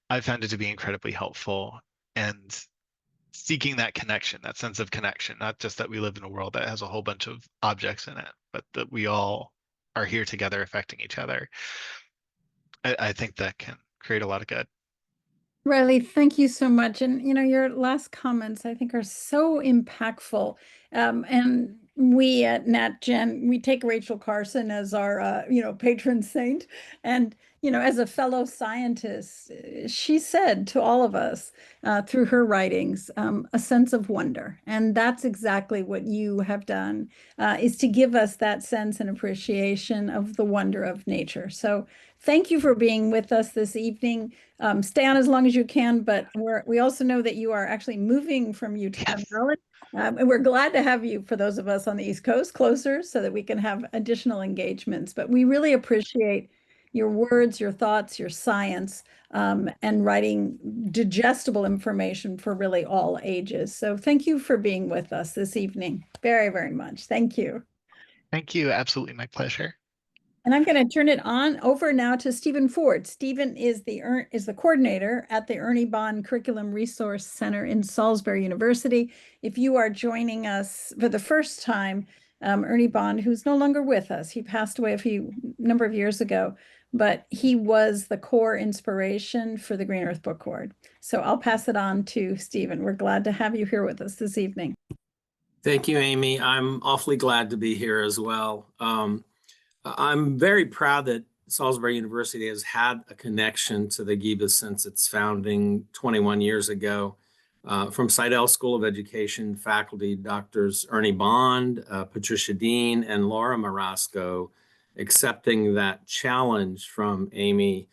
I found it to be incredibly helpful, and seeking that connection, that sense of connection, not just that we live in a world that has a whole bunch of objects in it, but that we all are here together affecting each other. I think that can create a lot of good. Riley, thank you so much. And your last comments, I think, are so impactful. And we at NatGen, we take Rachel Carson as our patron saint. And as a fellow scientist, she said to all of us through her writings, a sense of wonder. And that's exactly what you have done, is to give us that sense and appreciation of the wonder of nature. So thank you for being with us this evening. Stay on as long as you can, but we also know that you are actually moving from Utah, Maryland. And we're glad to have you, for those of us on the East Coast, closer so that we can have additional engagements. But we really appreciate your words, your thoughts, your science, and writing digestible information for really all ages. So thank you for being with us this evening. Very, very much. Thank you. Thank you. Absolutely my pleasure. And I'm going to turn it on over now to Stephen Ford. Stephen is the coordinator at the Ernie Bond Curriculum Resource Center in Salisbury University. If you are joining us for the first time, Ernie Bond, who's no longer with us, he passed away a number of years ago, but he was the core inspiration for the Green Earth Book Award. So I'll pass it on to Stephen. We're glad to have you here with us this evening. Thank you, Amy. I'm awfully glad to be here as well. I'm very proud that Salisbury University has had a connection to the GEBA since its founding 21 years ago. From Seidel School of Education faculty, Doctors Ernie Bond, Patricia Dean, and Laura Marasco, accepting that challenge from Amy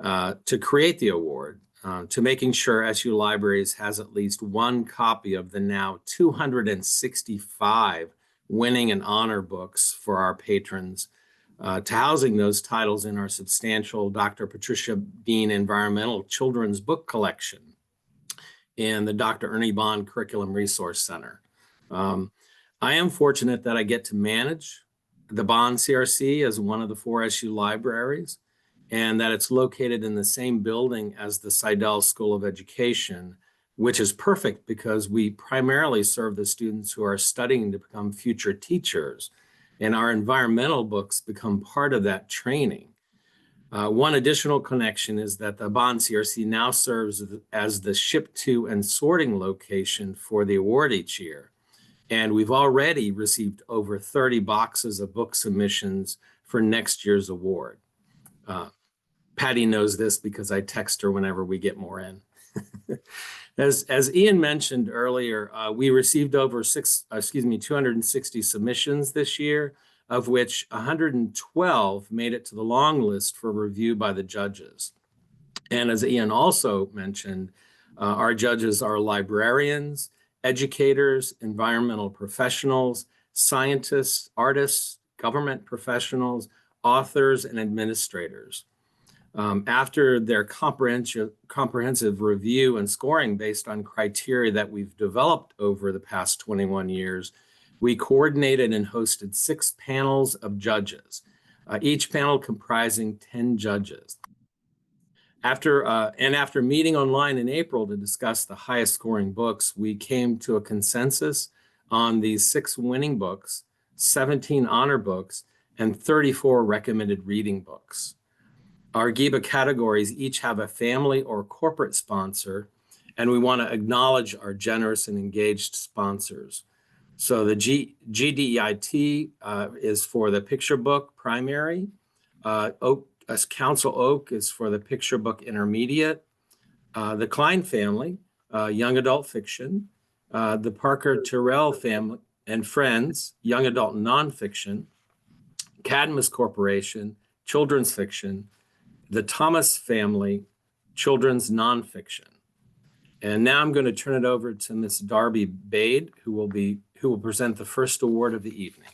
to create the award, to making sure SU Libraries has at least one copy of the now 265 winning and honor books for our patrons, to housing those titles in our substantial Dr. Patricia Dean Environmental Children's Book Collection in the Dr. Ernie Bond Curriculum Resource Center. I am fortunate that I get to manage the Bond CRC as one of the 4 SU libraries, and that it's located in the same building as the Seidel School of Education, which is perfect because we primarily serve the students who are studying to become future teachers, and our environmental books become part of that training. One additional connection is that the Bond CRC now serves as the ship to and sorting location for the award each year. And we've already received over 30 boxes of book submissions for next year's award. Patty knows this because I text her whenever we get more in. As Ian mentioned earlier, we received over 260 submissions this year, of which 112 made it to the long list for review by the judges. And as Ian also mentioned, our judges are librarians, educators, environmental professionals, scientists, artists, government professionals, authors, and administrators. After their comprehensive review and scoring based on criteria that we've developed over the past 21 years, we coordinated and hosted 6 panels of judges, each panel comprising 10 judges. After meeting online in April to discuss the highest scoring books, we came to a consensus on these 6 winning books, 17 honor books, and 34 recommended reading books. Our GEBA categories each have a family or corporate sponsor, and we want to acknowledge our generous and engaged sponsors. So the GDEIT is for the picture book primary. Council Oak is for the picture book intermediate. The Klein family, young adult fiction. The Parker Terrell family and friends, young adult nonfiction. Cadmus Corporation, children's fiction. The Thomas family, children's nonfiction. And now I'm going to turn it over to Ms. Darby Bade, who will present the first award of the evening.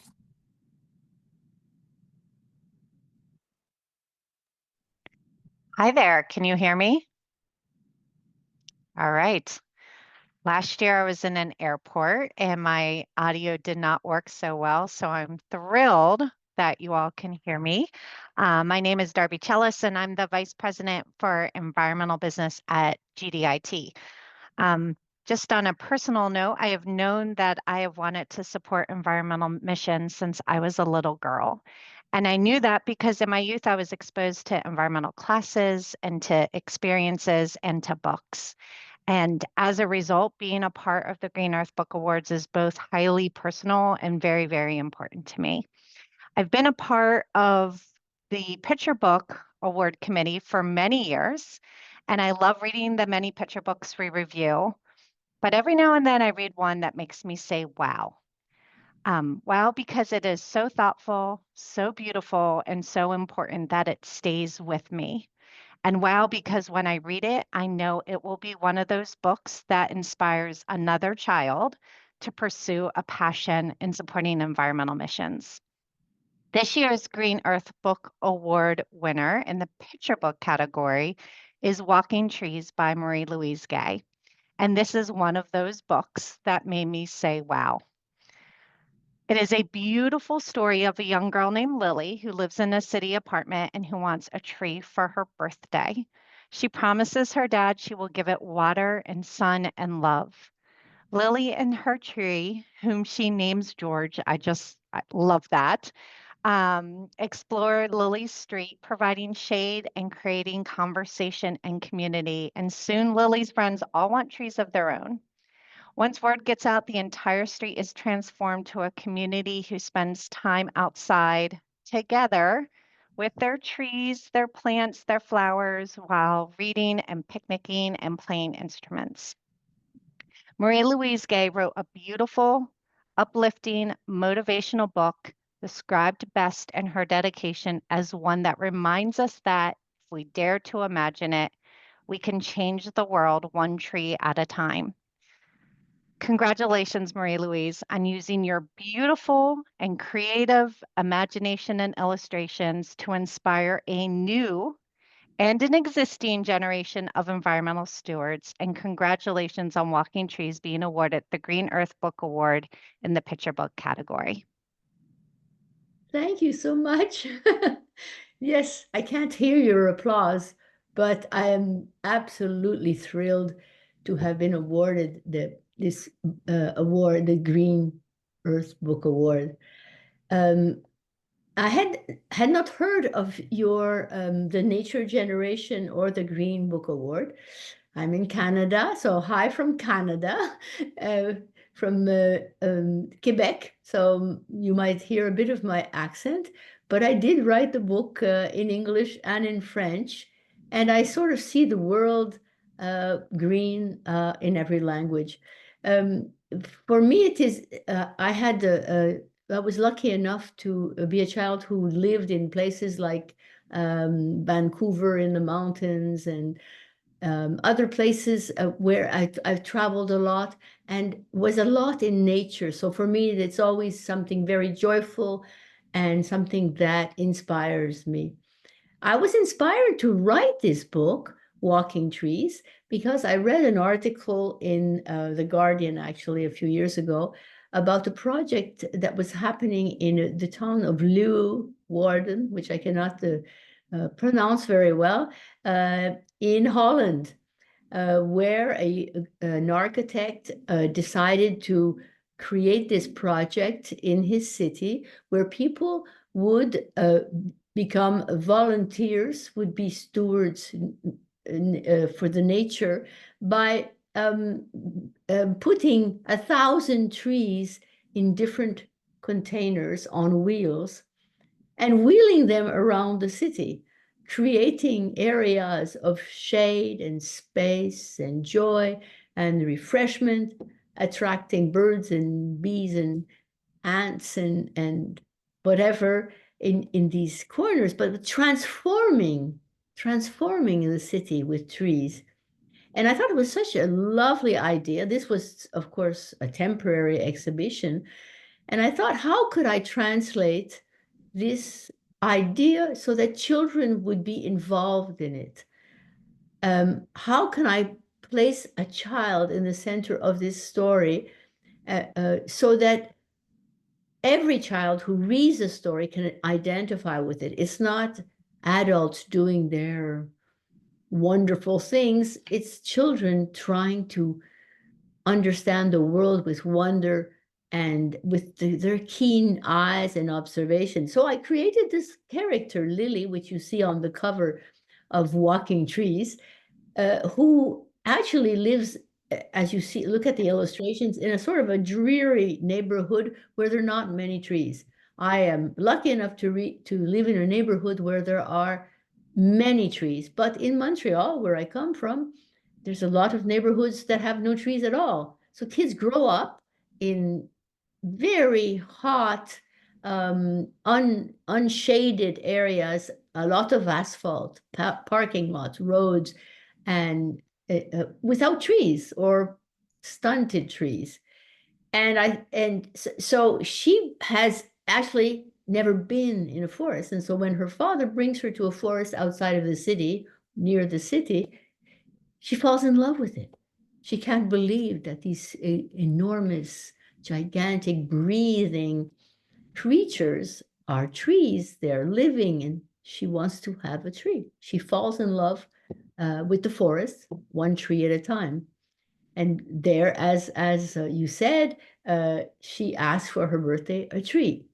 Hi there, can you hear me? All right. Last year I was in an airport and my audio did not work so well, so I'm thrilled that you all can hear me. My name is Darby Chellis and I'm the Vice President for Environmental Business at GDIT. Just on a personal note, I have known that I have wanted to support environmental missions since I was a little girl. And I knew that because in my youth, I was exposed to environmental classes and to experiences and to books. And as a result, being a part of the Green Earth Book Awards is both highly personal and very, very important to me. I've been a part of the Picture Book Award Committee for many years, and I love reading the many picture books we review. But every now and then I read one that makes me say, wow. Wow, because it is so thoughtful, so beautiful, and so important that it stays with me. And wow, because when I read it, I know it will be one of those books that inspires another child to pursue a passion in supporting environmental missions. This year's Green Earth Book Award winner in the picture book category is Walking Trees by Marie Louise Gay. And this is one of those books that made me say, wow. It is a beautiful story of a young girl named Lily who lives in a city apartment and who wants a tree for her birthday. She promises her dad she will give it water and sun and love. Lily and her tree, whom she names George, I love that, explore Lily's street, providing shade and creating conversation and community. And soon Lily's friends all want trees of their own. Once word gets out, the entire street is transformed to a community who spends time outside together with their trees, their plants, their flowers, while reading and picnicking and playing instruments. Marie Louise Gay wrote a beautiful, uplifting, motivational book, described best in her dedication as one that reminds us that if we dare to imagine it, we can change the world one tree at a time. Congratulations, Marie Louise, on using your beautiful and creative imagination and illustrations to inspire a new and an existing generation of environmental stewards. And congratulations on Walking Trees being awarded the Green Earth Book Award in the picture book category. Thank you so much. Yes, I can't hear your applause, but I am absolutely thrilled to have been awarded this award, the Green Earth Book Award. I had not heard of your the Nature Generation or the Green Book Award. I'm in Canada, so hi from Canada, from Quebec. So you might hear a bit of my accent, but I did write the book in English and in French, and I sort of see the world green in every language. For me, it is, I was lucky enough to be a child who lived in places like Vancouver in the mountains and other places where I've traveled a lot and was a lot in nature. So for me, it's always something very joyful and something that inspires me. I was inspired to write this book, Walking Trees, because I read an article in The Guardian, actually, a few years ago, about a project that was happening in the town of Leeuwarden, which I cannot pronounce very well, in Holland, where an architect decided to create this project in his city where people would become volunteers, would be stewards for the nature by putting 1,000 trees in different containers on wheels and wheeling them around the city, creating areas of shade and space and joy and refreshment, attracting birds and bees and ants and whatever in these corners, but transforming the city with trees. And I thought it was such a lovely idea. This was, of course, a temporary exhibition. And I thought, how could I translate this idea so that children would be involved in it? How can I place a child in the center of this story so that every child who reads the story can identify with it? It's not adults doing their wonderful things. It's children trying to understand the world with wonder and with their keen eyes and observation. So I created this character, Lily, which you see on the cover of Walking Trees, who actually lives, as you see, look at the illustrations, in a sort of a dreary neighborhood where there are not many trees. I am lucky enough to live in a neighborhood where there are many trees, but in Montreal, where I come from, there's a lot of neighborhoods that have no trees at all. So kids grow up in very hot, unshaded areas, a lot of asphalt, parking lots, roads, and without trees or stunted trees. And so she has actually never been in a forest. And so when her father brings her to a forest outside of the city, near the city, she falls in love with it. She can't believe that these enormous, gigantic, breathing creatures are trees. They're living, and she wants to have a tree. She falls in love with the forest, one tree at a time. And there, as you said, she asks for her birthday a tree.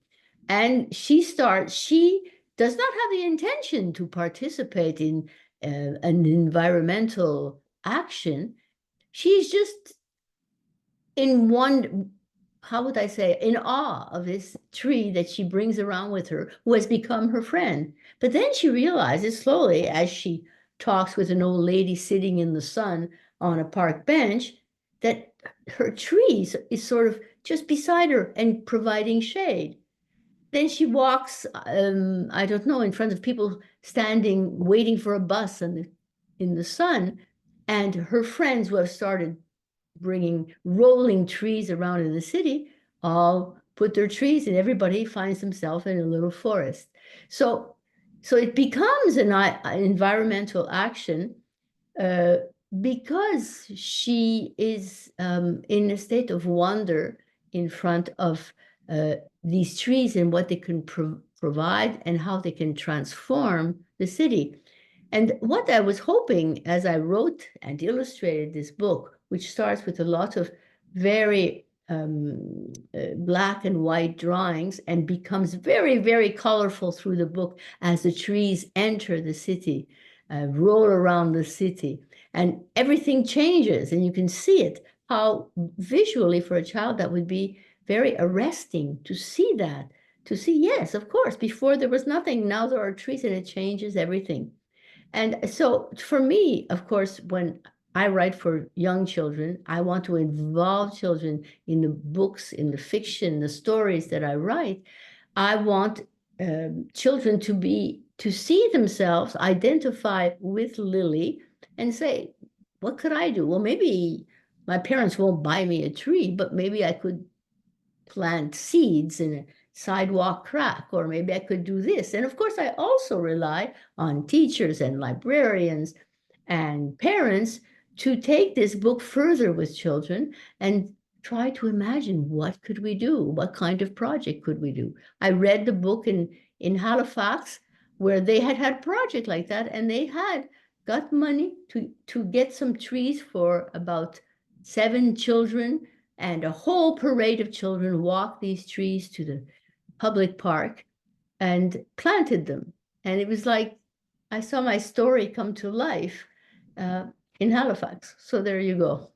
And she does not have the intention to participate in an environmental action. She's just how would I say, in awe of this tree that she brings around with her, who has become her friend. But then she realizes slowly, as she talks with an old lady sitting in the sun on a park bench, that her tree is sort of just beside her and providing shade. Then she walks, I don't know, in front of people standing, waiting for a bus in the sun, and her friends who have started bringing rolling trees around in the city all put their trees, and everybody finds themselves in a little forest. So it becomes an environmental action because she is in a state of wonder in front of these trees and what they can provide and how they can transform the city. And what I was hoping as I wrote and illustrated this book, which starts with a lot of very black and white drawings and becomes very, very colorful through the book as the trees enter the city, roll around the city, and everything changes, and you can see it, how visually for a child that would be very arresting to see that, to see, yes, of course, before there was nothing, now there are trees, and it changes everything. And so for me, of course, when I write for young children, I want to involve children in the books, in the fiction, the stories that I write. I want children to see themselves, identify with Lily, and say, what could I do? Well, maybe my parents won't buy me a tree, but maybe I could plant seeds in a sidewalk crack, or maybe I could do this. And of course, I also rely on teachers and librarians and parents to take this book further with children and try to imagine, what could we do? What kind of project could we do? I read the book in Halifax, where they had a project like that, and they had got money to get some trees for about 7 children, and a whole parade of children walked these trees to the public park and planted them. And it was like I saw my story come to life in Halifax. So there you go.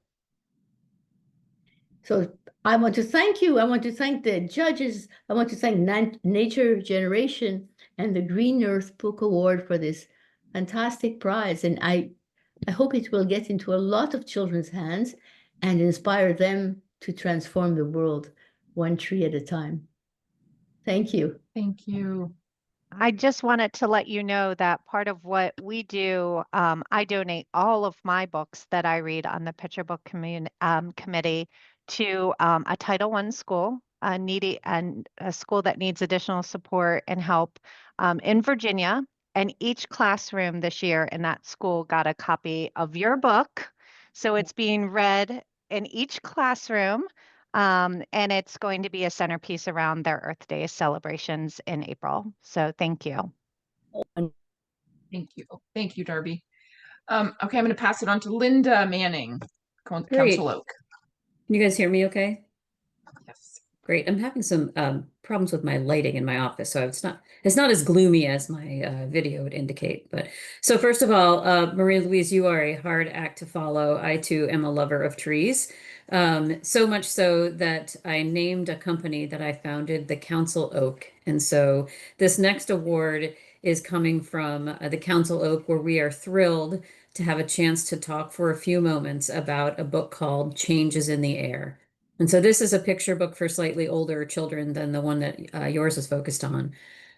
So I want to thank you. I want to thank the judges. I want to thank Nature Generation and the Green Earth Book Award for this fantastic prize. And I hope it will get into a lot of children's hands and inspire them to transform the world one tree at a time. Thank you. Thank you. I just wanted to let you know that part of what we do, I donate all of my books that I read on the Picture Book Committee to a Title I school, a school that needs additional support and help in Virginia. And each classroom this year in that school got a copy of your book. So it's being read in each classroom. And it's going to be a centerpiece around their Earth Day celebrations in April. So thank you. Thank you. Thank you, Darby. Okay, I'm going to pass it on to Linda Manning, Great. Council Oak. Can you guys hear me okay? Yes. Great. I'm having some problems with my lighting in my office, so it's not as gloomy as my video would indicate. But so first of all, Maria Louise, you are a hard act to follow. I too am a lover of trees. So much so that I named a company that I founded the Council Oak. And so this next award is coming from the Council Oak, where we are thrilled to have a chance to talk for a few moments about a book called Changes in the Air. And so this is a picture book for slightly older children than the one that yours is focused on.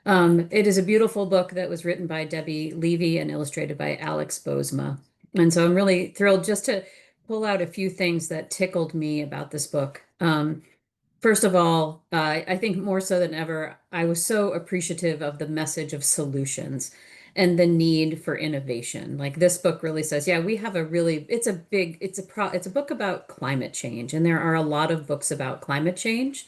It is a beautiful book that was written by Debbie Levy and illustrated by Alex Bozma. And so I'm really thrilled just to pull out a few things that tickled me about this book. First of all, I think more so than ever, I was so appreciative of the message of solutions and the need for innovation. Like this book really says, yeah, we have it's a book about climate change, and there are a lot of books about climate change.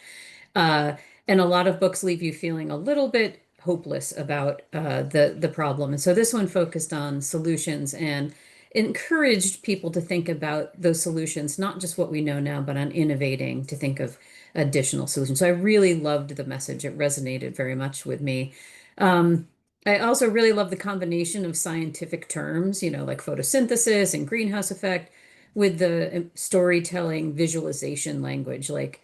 And a lot of books leave you feeling a little bit hopeless about the problem. And so this one focused on solutions and encouraged people to think about those solutions, not just what we know now, but on innovating to think of additional solutions. So I really loved the message. It resonated very much with me. I also really love the combination of scientific terms, you know, like photosynthesis and greenhouse effect, with the storytelling visualization language, like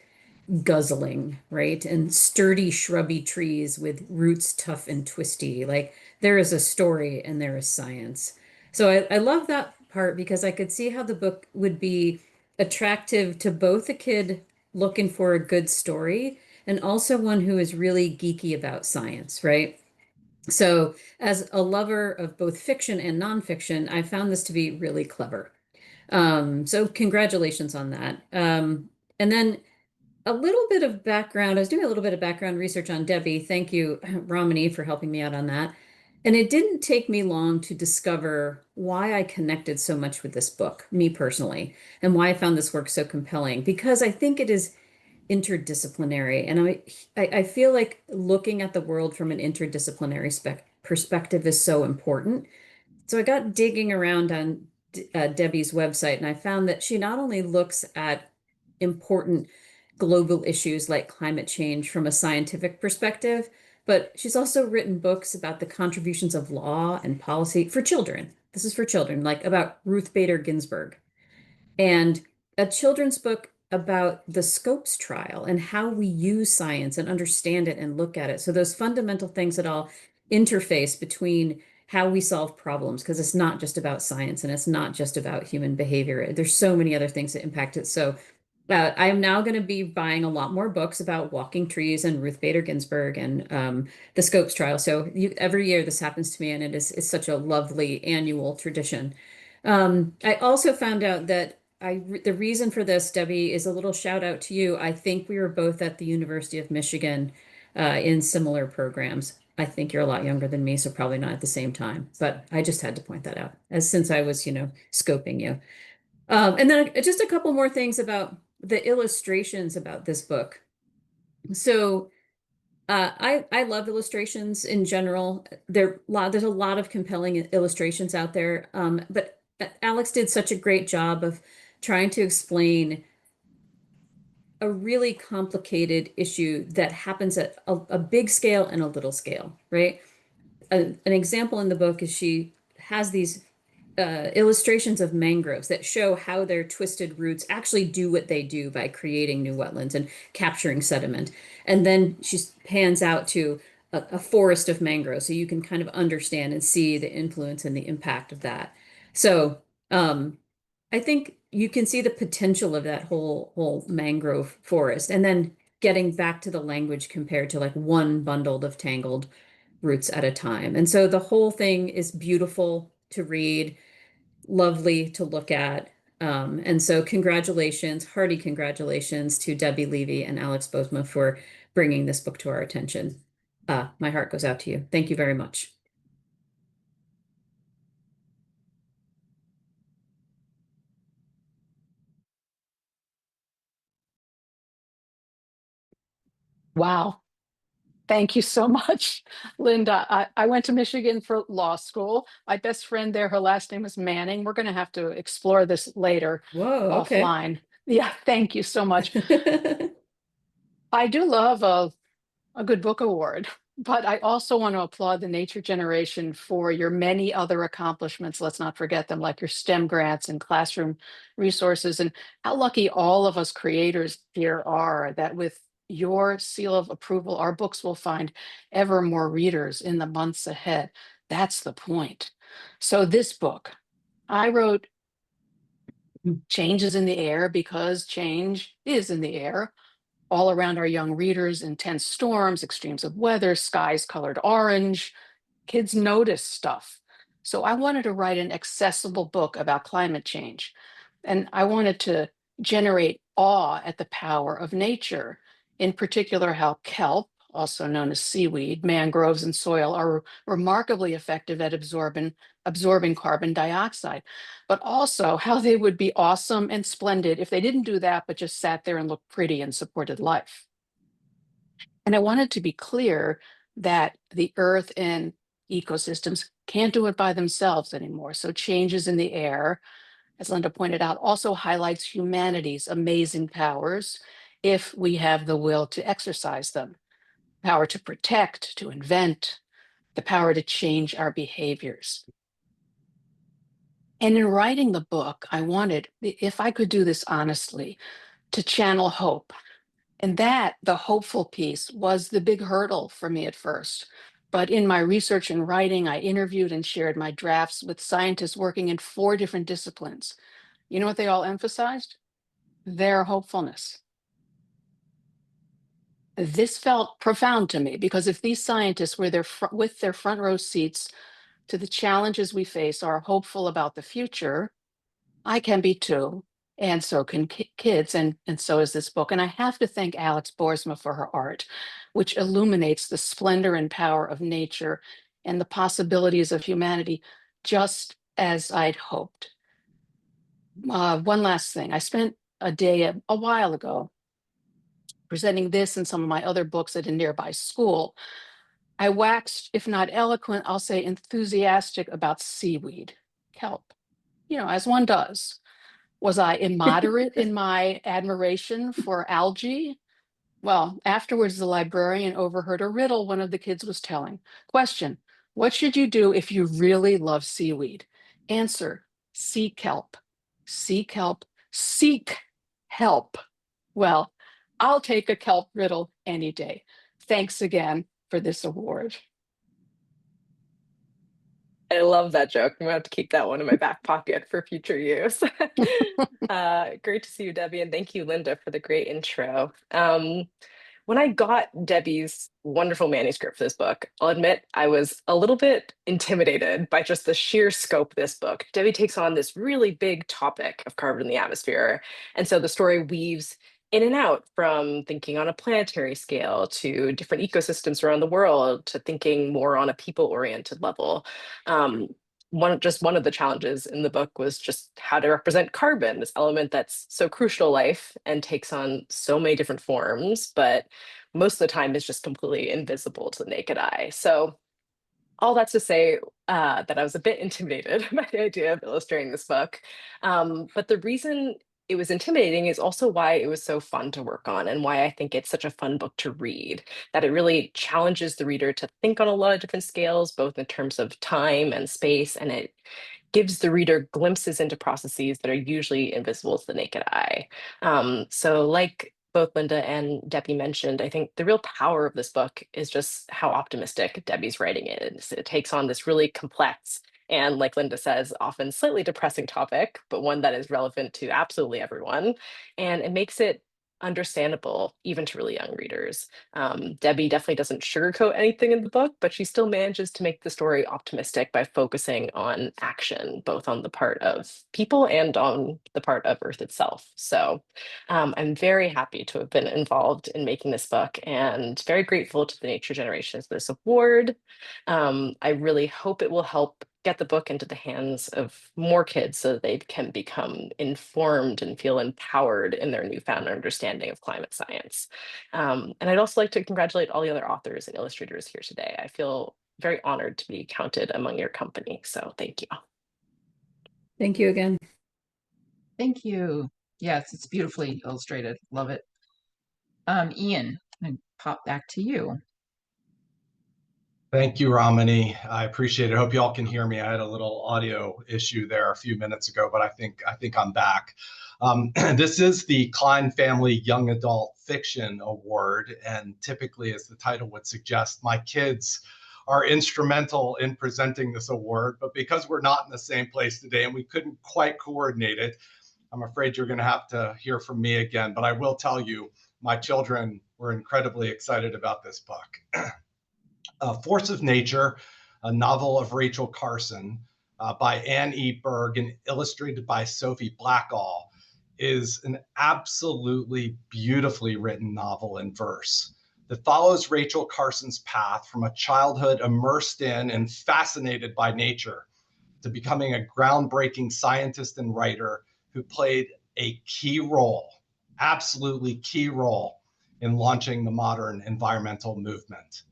guzzling, right? And sturdy, shrubby trees with roots tough and twisty. Like there is a story and there is science. So I love that part because I could see how the book would be attractive to both a kid looking for a good story and also one who is really geeky about science, right? So as a lover of both fiction and nonfiction, I found this to be really clever. So congratulations on that. And then a little bit of background. I was doing a little bit of background research on Debbie. Thank you, Ramani, for helping me out on that. And it didn't take me long to discover why I connected so much with this book, me personally, and why I found this work so compelling, because I think it is interdisciplinary. And I feel like looking at the world from an interdisciplinary perspective is so important. So I got digging around on Debbie's website, and I found that she not only looks at important global issues like climate change from a scientific perspective, but she's also written books about the contributions of law and policy for children. This is for children, like about Ruth Bader Ginsburg, and a children's book about the Scopes trial and how we use science and understand it and look at it. So those fundamental things that all interface between how we solve problems, because it's not just about science and it's not just about human behavior. There's so many other things that impact it. So I am now going to be buying a lot more books about walking trees and Ruth Bader Ginsburg and the Scopes trial. So every year this happens to me, and it's such a lovely annual tradition. I also found out that the reason for this, Debbie, is a little shout out to you. I think we were both at the University of Michigan in similar programs. I think you're a lot younger than me, so probably not at the same time. But I just had to point that out, as since I was, scoping you. And then just a couple more things about the illustrations about this book. So I love illustrations in general. There's a lot of compelling illustrations out there. But Alex did such a great job of trying to explain a really complicated issue that happens at a big scale and a little scale, right? An example in the book is she has these illustrations of mangroves that show how their twisted roots actually do what they do by creating new wetlands and capturing sediment. And then she pans out to a forest of mangroves, so you can kind of understand and see the influence and the impact of that. So I think you can see the potential of that whole mangrove forest, and then getting back to the language compared to like one bundled of tangled roots at a time. And so the whole thing is beautiful to read, lovely to look at. And so congratulations, hearty congratulations to Debbie Levy and Alex Bosma for bringing this book to our attention. My heart goes out to you. Thank you very much. Wow. Thank you so much, Linda. I went to Michigan for law school. My best friend there, her last name is Manning. We're going to have to explore this later. Whoa, okay. Offline. Yeah, thank you so much. I do love a good book award, but I also want to applaud the Nature Generation for your many other accomplishments. Let's not forget them, like your STEM grants and classroom resources, and how lucky all of us creators here are that with your seal of approval, our books will find ever more readers in the months ahead. That's the point. So this book, I wrote Change is in the Air because change is in the air. All around our young readers, intense storms, extremes of weather, skies colored orange, kids notice stuff. So I wanted to write an accessible book about climate change. And I wanted to generate awe at the power of nature, in particular, how kelp, also known as seaweed, mangroves, and soil are remarkably effective at absorbing carbon dioxide, but also how they would be awesome and splendid if they didn't do that, but just sat there and looked pretty and supported life. And I wanted to be clear that the Earth and ecosystems can't do it by themselves anymore. So changes in the air, as Linda pointed out, also highlights humanity's amazing powers if we have the will to exercise them. Power to protect, to invent, the power to change our behaviors. And in writing the book, I wanted, if I could do this honestly, to channel hope. And that, the hopeful piece, was the big hurdle for me at first. But in my research and writing, I interviewed and shared my drafts with scientists working in 4 different disciplines. You know what they all emphasized? Their hopefulness. This felt profound to me, because if these scientists were with their front row seats to the challenges we face are hopeful about the future, I can be too. And so can kids, and so is this book. And I have to thank Alex Boersma for her art, which illuminates the splendor and power of nature and the possibilities of humanity, just as I'd hoped. One last thing. I spent a day a while ago presenting this and some of my other books at a nearby school. I waxed, if not eloquent, I'll say enthusiastic about seaweed, kelp, as one does. Was I immoderate in my admiration for algae? Well, afterwards, the librarian overheard a riddle one of the kids was telling. Question: what should you do if you really love seaweed? Answer: seek help. Seek help. Seek help. Well, I'll take a kelp riddle any day. Thanks again for this award. I love that joke. I'm gonna have to keep that one in my back pocket for future use. Great to see you, Debbie, and thank you, Linda, for the great intro. When I got Debbie's wonderful manuscript for this book, I'll admit I was a little bit intimidated by just the sheer scope of this book. Debbie takes on this really big topic of carbon in the atmosphere, and so the story weaves in and out, from thinking on a planetary scale to different ecosystems around the world to thinking more on a people-oriented level. Um, one of the challenges in the book was just how to represent carbon, this element that's so crucial to life and takes on so many different forms, but most of the time is just completely invisible to the naked eye. So all that's to say that I was a bit intimidated by the idea of illustrating this book. But the reason it was intimidating is also why it was so fun to work on, and why I think it's such a fun book to read, that it really challenges the reader to think on a lot of different scales, both in terms of time and space, and it gives the reader glimpses into processes that are usually invisible to the naked eye. So like both Linda and Debbie mentioned, I think the real power of this book is just how optimistic Debbie's writing is. It takes on this really complex and, like Linda says, often slightly depressing topic, but one that is relevant to absolutely everyone. And it makes it understandable even to really young readers. Debbie definitely doesn't sugarcoat anything in the book, but she still manages to make the story optimistic by focusing on action, both on the part of people and on the part of Earth itself. So I'm very happy to have been involved in making this book, and very grateful to the Nature Generations for this award. I really hope it will help get the book into the hands of more kids so that they can become informed and feel empowered in their newfound understanding of climate science. And I'd also like to congratulate all the other authors and illustrators here today. I feel very honored to be counted among your company, so thank you. Thank you again. Thank you. Yes, it's beautifully illustrated. Love it. Ian, I'm gonna pop back to you. Thank you, Ramani. I appreciate it. I hope you all can hear me. I had a little audio issue there a few minutes ago, but I think I'm back. This is the Klein Family Young Adult Fiction Award, and typically, as the title would suggest, my kids are instrumental in presenting this award. But because we're not in the same place today and we couldn't quite coordinate it, I'm afraid you're going to have to hear from me again. But I will tell you, my children were incredibly excited about this book. Force of Nature, a novel of Rachel Carson by Anne E. Berg and illustrated by Sophie Blackall, is an absolutely beautifully written novel in verse that follows Rachel Carson's path from a childhood immersed in and fascinated by nature to becoming a groundbreaking scientist and writer who played a key role, absolutely key role, in launching the modern environmental movement.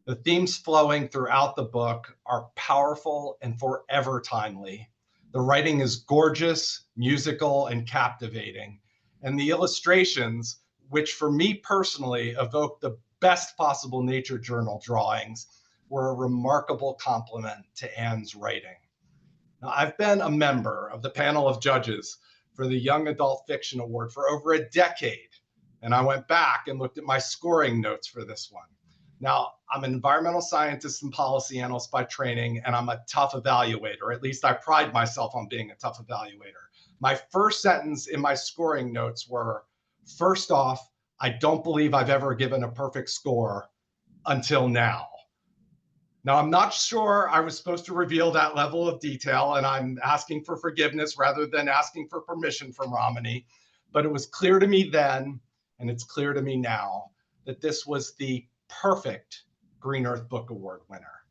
The themes flowing throughout the book are powerful and forever timely. The writing is gorgeous, musical, and captivating. And the illustrations, which for me personally evoke the best possible nature journal drawings, were a remarkable compliment to Anne's writing. Now, I've been a member of the panel of judges for the Young Adult Fiction Award for over a decade, and I went back and looked at my scoring notes for this one. Now, I'm an environmental scientist and policy analyst by training, and I'm a tough evaluator. At least I pride myself on being a tough evaluator. My first sentence in my scoring notes were, first off, I don't believe I've ever given a perfect score until now. Now, I'm not sure I was supposed to reveal that level of detail, and I'm asking for forgiveness rather than asking for permission from Romany, but it was clear to me then, and it's clear to me now, that this was the perfect Green Earth Book Award winner.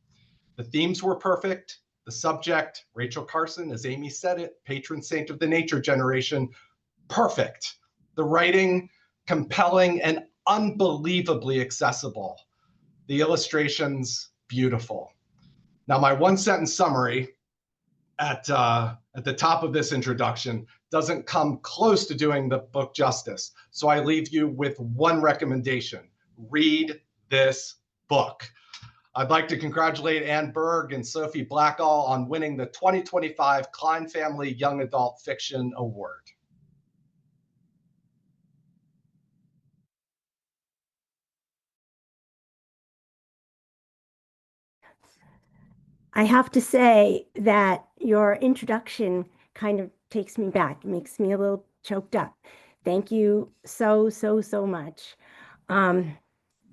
The themes were perfect. The subject, Rachel Carson, as Amy said it, patron saint of the nature generation, perfect. The writing, compelling and unbelievably accessible. The illustrations, beautiful. Now, my one sentence summary at the top of this introduction doesn't come close to doing the book justice. So I leave you with one recommendation: read this book. I'd like to congratulate Anne Berg and Sophie Blackall on winning the 2025 Klein Family Young Adult Fiction Award. I have to say that your introduction kind of takes me back. It makes me a little choked up. Thank you so, so, so much.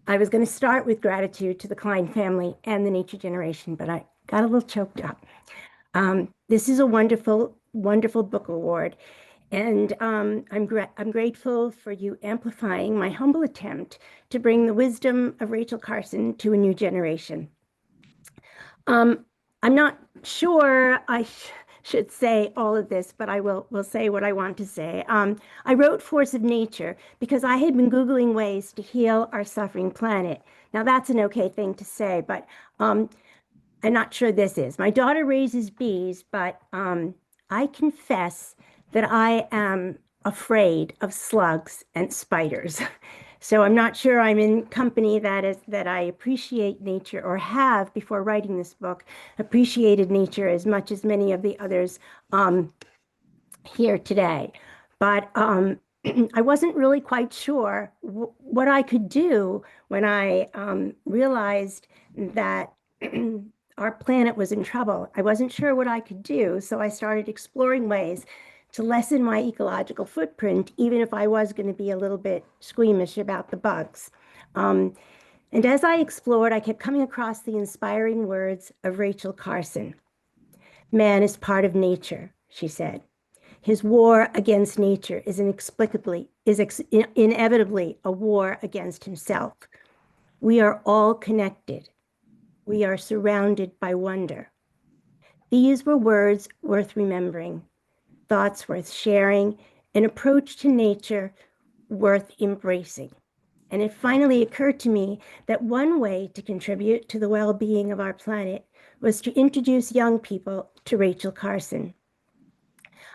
I was going to start with gratitude to the Klein family and the nature generation, but I got a little choked up. This is a wonderful, wonderful book award. And I'm grateful for you amplifying my humble attempt to bring the wisdom of Rachel Carson to a new generation. I'm not sure I should say all of this, but I will say what I want to say. I wrote Force of Nature because I had been Googling ways to heal our suffering planet. Now that's an okay thing to say, but I'm not sure this is. My daughter raises bees, but I confess that I am afraid of slugs and spiders. So I'm not sure I'm in company that I appreciate nature, or have, before writing this book, appreciated nature as much as many of the others here today. But I wasn't really quite sure what I could do when I realized that our planet was in trouble. I wasn't sure what I could do, so I started exploring ways to lessen my ecological footprint, even if I was going to be a little bit squeamish about the bugs. And as I explored, I kept coming across the inspiring words of Rachel Carson. Man is part of nature, she said. His war against nature is inevitably a war against himself. We are all connected. We are surrounded by wonder. These were words worth remembering, thoughts worth sharing, an approach to nature worth embracing. And it finally occurred to me that one way to contribute to the well-being of our planet was to introduce young people to Rachel Carson.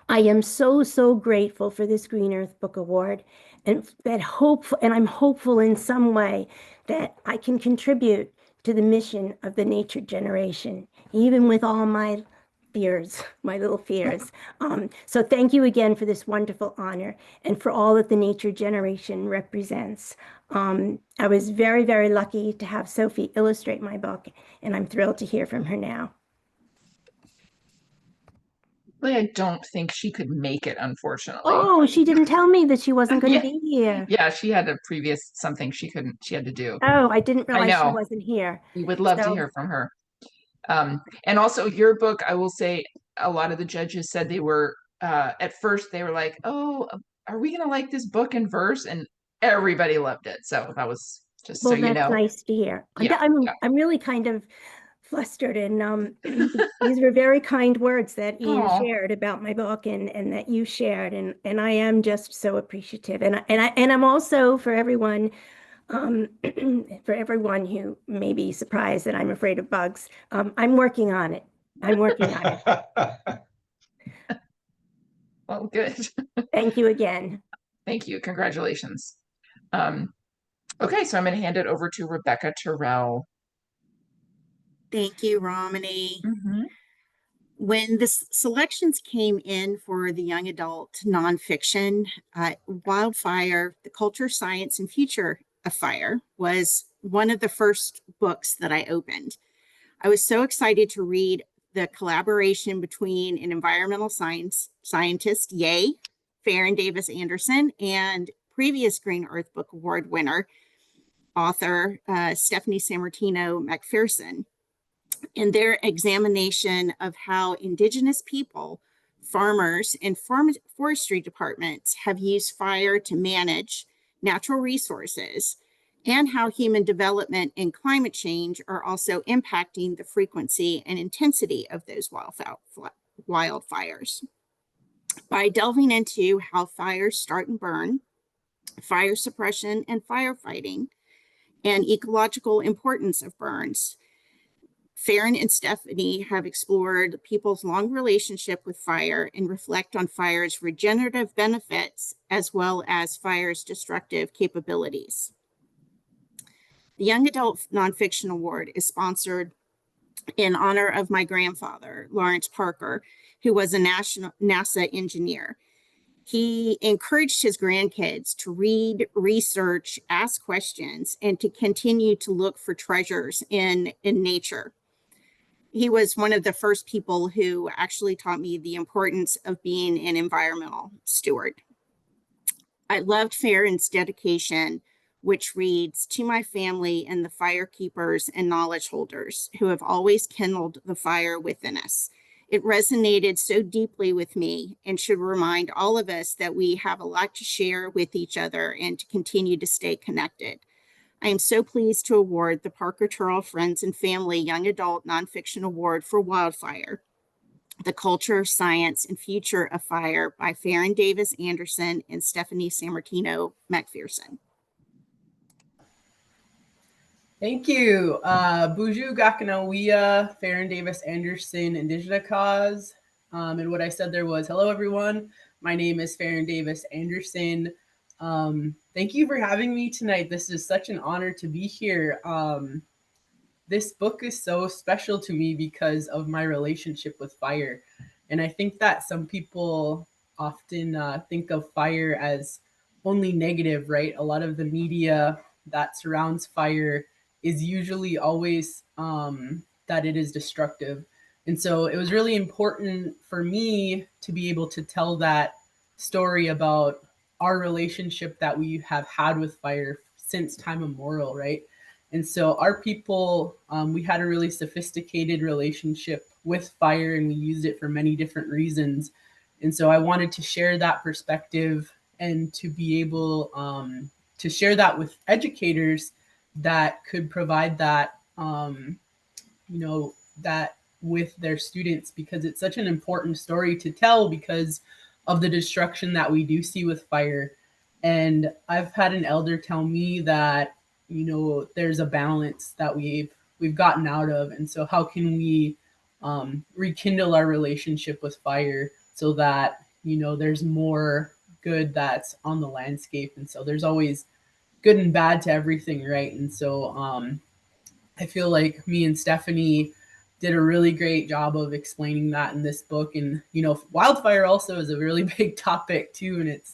I am so, so grateful for this Green Earth Book Award, and I'm hopeful in some way that I can contribute to the mission of the nature generation, even with all my fears, my little fears. So thank you again for this wonderful honor and for all that the nature generation represents. I was very, very lucky to have Sophie illustrate my book, and I'm thrilled to hear from her now. I don't think she could make it, unfortunately. Oh, she didn't tell me that she wasn't going to be here. Yeah, she had a previous something she had to do. Oh, I didn't realize she wasn't here. We would love to hear from her. And also your book, I will say, a lot of the judges said they were, at first they were like, oh, are we going to like this book in verse? And everybody loved it. So that was just so you know. That's nice to hear. Yeah, I'm really kind of flustered, and these were very kind words that Ian Aw. shared about my book, and that you shared, and I am just so appreciative, and I'm also, for everyone who may be surprised that I'm afraid of bugs, I'm working on it. I'm working on it. Well, good. Thank you again. Thank you. Congratulations. Okay, so I'm going to hand it over to Rebecca Terrell. Thank you, Romney. Mm-hmm. When the selections came in for the young adult nonfiction, Wildfire, The Culture, Science, and Future of Fire was one of the first books that I opened. I was so excited to read the collaboration between an environmental scientist, yay, Farron Davis Anderson, and previous Green Earth Book Award winner, author Stephanie Sammartino McPherson, in their examination of how Indigenous people, farmers, and forestry departments have used fire to manage natural resources, and how human development and climate change are also impacting the frequency and intensity of those wildfires. By delving into how fires start and burn, fire suppression and firefighting, and ecological importance of burns, Farron and Stephanie have explored people's long relationship with fire and reflect on fire's regenerative benefits as well as fire's destructive capabilities. The Young Adult Nonfiction Award is sponsored in honor of my grandfather, Lawrence Parker, who was a NASA engineer. He encouraged his grandkids to read, research, ask questions, and to continue to look for treasures in nature. He was one of the first people who actually taught me the importance of being an environmental steward. I loved Farron's dedication, which reads, "To my family and the fire keepers and knowledge holders who have always kindled the fire within us." It resonated so deeply with me and should remind all of us that we have a lot to share with each other and to continue to stay connected. I am so pleased to award the Parker Terrell Friends and Family Young Adult Nonfiction Award for Wildfire, The Culture, Science, and Future of Fire by Farron Davis Anderson and Stephanie Sammartino McPherson. Thank you. Buju Gakanawia, Farron Davis Anderson, Indigenous Cause. And what I said there was, hello, everyone. My name is Farron Davis Anderson. Thank you for having me tonight. This is such an honor to be here. This book is so special to me because of my relationship with fire. And I think that some people often think of fire as only negative, right? A lot of the media that surrounds fire is usually always that it is destructive. And so it was really important for me to be able to tell that story about our relationship that we have had with fire since time immemorial, right? And so our people, we had a really sophisticated relationship with fire, and we used it for many different reasons. And so I wanted to share that perspective and to be able to share that with educators that could provide that, that with their students, because it's such an important story to tell because of the destruction that we do see with fire. And I've had an elder tell me that, there's a balance that we've gotten out of. And so how can we rekindle our relationship with fire so that, there's more good that's on the landscape. And so there's always good and bad to everything, right? And so I feel like me and Stephanie did a really great job of explaining that in this book. And wildfire also is a really big topic too. And it's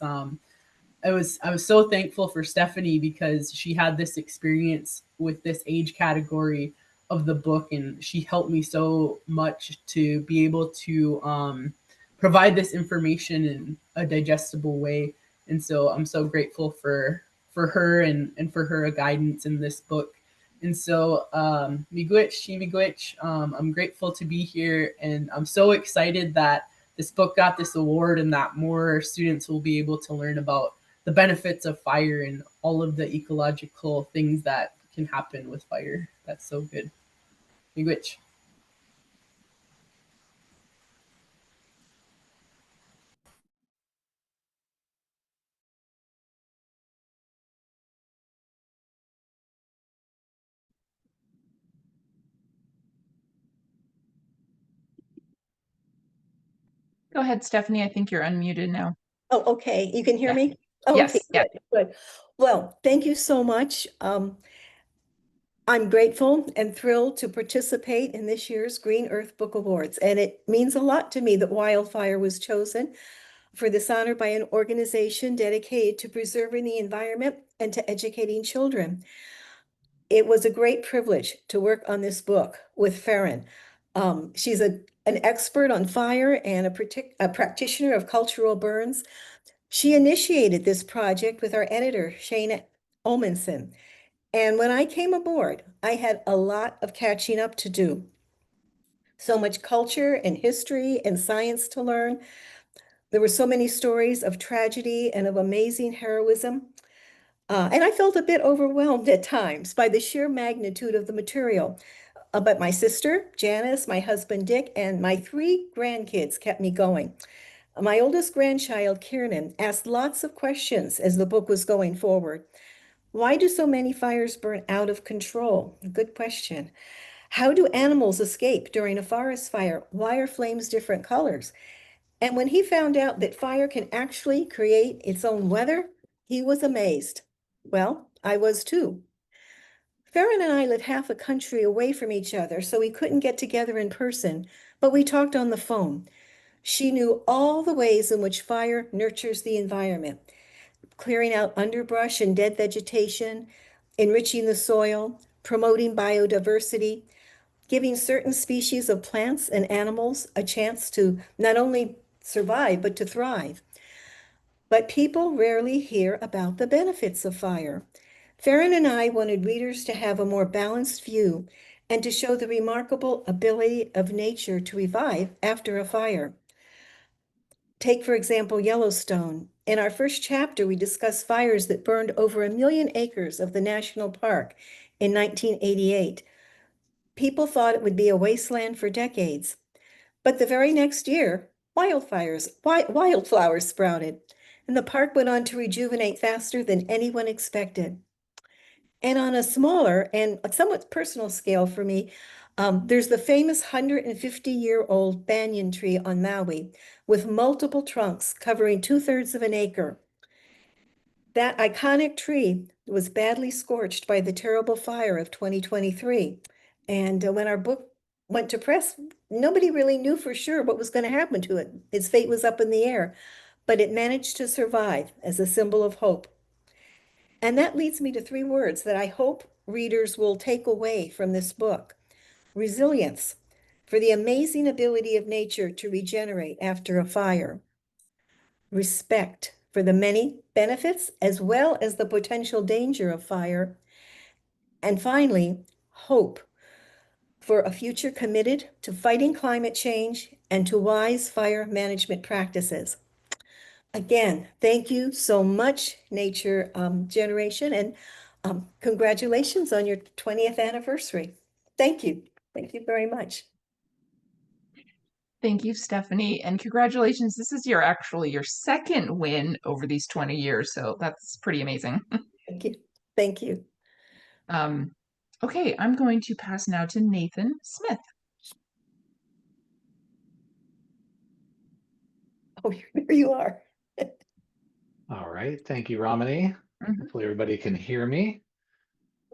I was so thankful for Stephanie because she had this experience with this age category of the book, and she helped me so much to be able to provide this information in a digestible way. And so I'm so grateful for her and for her guidance in this book. And so miigwech, I'm grateful to be here, and I'm so excited that this book got this award and that more students will be able to learn about the benefits of fire and all of the ecological things that can happen with fire. That's so good. Miigwech. Go ahead, Stephanie. I think you're unmuted now. Oh, okay. You can hear Yeah. me? Oh, Yes, okay, yeah. good. Well, thank you so much. I'm grateful and thrilled to participate in this year's Green Earth Book Awards, and it means a lot to me that Wildfire was chosen for this honor by an organization dedicated to preserving the environment and to educating children. It was a great privilege to work on this book with Farron. She's an expert on fire and a practitioner of cultural burns. She initiated this project with our editor, Shane Olmanson. And when I came aboard, I had a lot of catching up to do. So much culture and history and science to learn. There were so many stories of tragedy and of amazing heroism. And I felt a bit overwhelmed at times by the sheer magnitude of the material. But my sister, Janice, my husband, Dick, and my 3 grandkids kept me going. My oldest grandchild, Kiernan, asked lots of questions as the book was going forward. Why do so many fires burn out of control? Good question. How do animals escape during a forest fire? Why are flames different colors? And when he found out that fire can actually create its own weather, he was amazed. Well, I was too. Farron and I live half a country away from each other, so we couldn't get together in person, but we talked on the phone. She knew all the ways in which fire nurtures the environment, clearing out underbrush and dead vegetation, enriching the soil, promoting biodiversity, giving certain species of plants and animals a chance to not only survive, but to thrive. But people rarely hear about the benefits of fire. Farron and I wanted readers to have a more balanced view and to show the remarkable ability of nature to revive after a fire. Take, for example, Yellowstone. In our first chapter, we discuss fires that burned over 1 million acres of the national park in 1988. People thought it would be a wasteland for decades. But the very next year, wildflowers sprouted, and the park went on to rejuvenate faster than anyone expected. And on a smaller and somewhat personal scale for me, there's the famous 150-year-old banyan tree on Maui with multiple trunks covering 2/3 of an acre. That iconic tree was badly scorched by the terrible fire of 2023. And when our book went to press, nobody really knew for sure what was going to happen to it. Its fate was up in the air, but it managed to survive as a symbol of hope. And that leads me to 3 words that I hope readers will take away from this book. Resilience, for the amazing ability of nature to regenerate after a fire. Respect, for the many benefits as well as the potential danger of fire. And finally, hope, for a future committed to fighting climate change and to wise fire management practices. Again, thank you so much, Nature Generation, and congratulations on your 20th anniversary. Thank you. Thank you very much. Thank you, Stephanie, and congratulations. This is actually your 2nd win over these 20 years, so that's pretty amazing. Thank you. Thank you. Okay, I'm going to pass now to Nathan Smith. Oh, there you are. All right, thank you, Ramani. Hopefully everybody can hear me.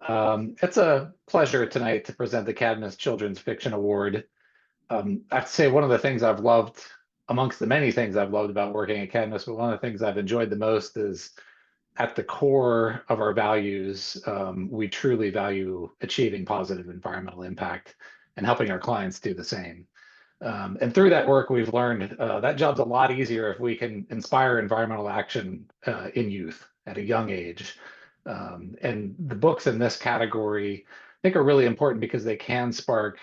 It's a pleasure tonight to present the Cadmus Children's Fiction Award. I have to say one of the things I've loved, amongst the many things I've loved about working at Cadmus, but one of the things I've enjoyed the most is at the core of our values, we truly value achieving positive environmental impact and helping our clients do the same. And through that work, we've learned that job's a lot easier if we can inspire environmental action in youth at a young age. And the books in this category, I think, are really important because they can spark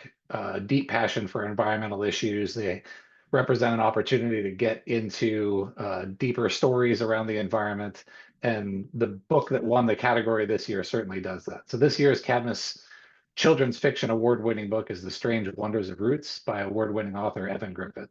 deep passion for environmental issues. They represent an opportunity to get into deeper stories around the environment. And the book that won the category this year certainly does that. So this year's Cadmus Children's Fiction Award-winning book is The Strange Wonders of Roots by award-winning author Evan Griffith.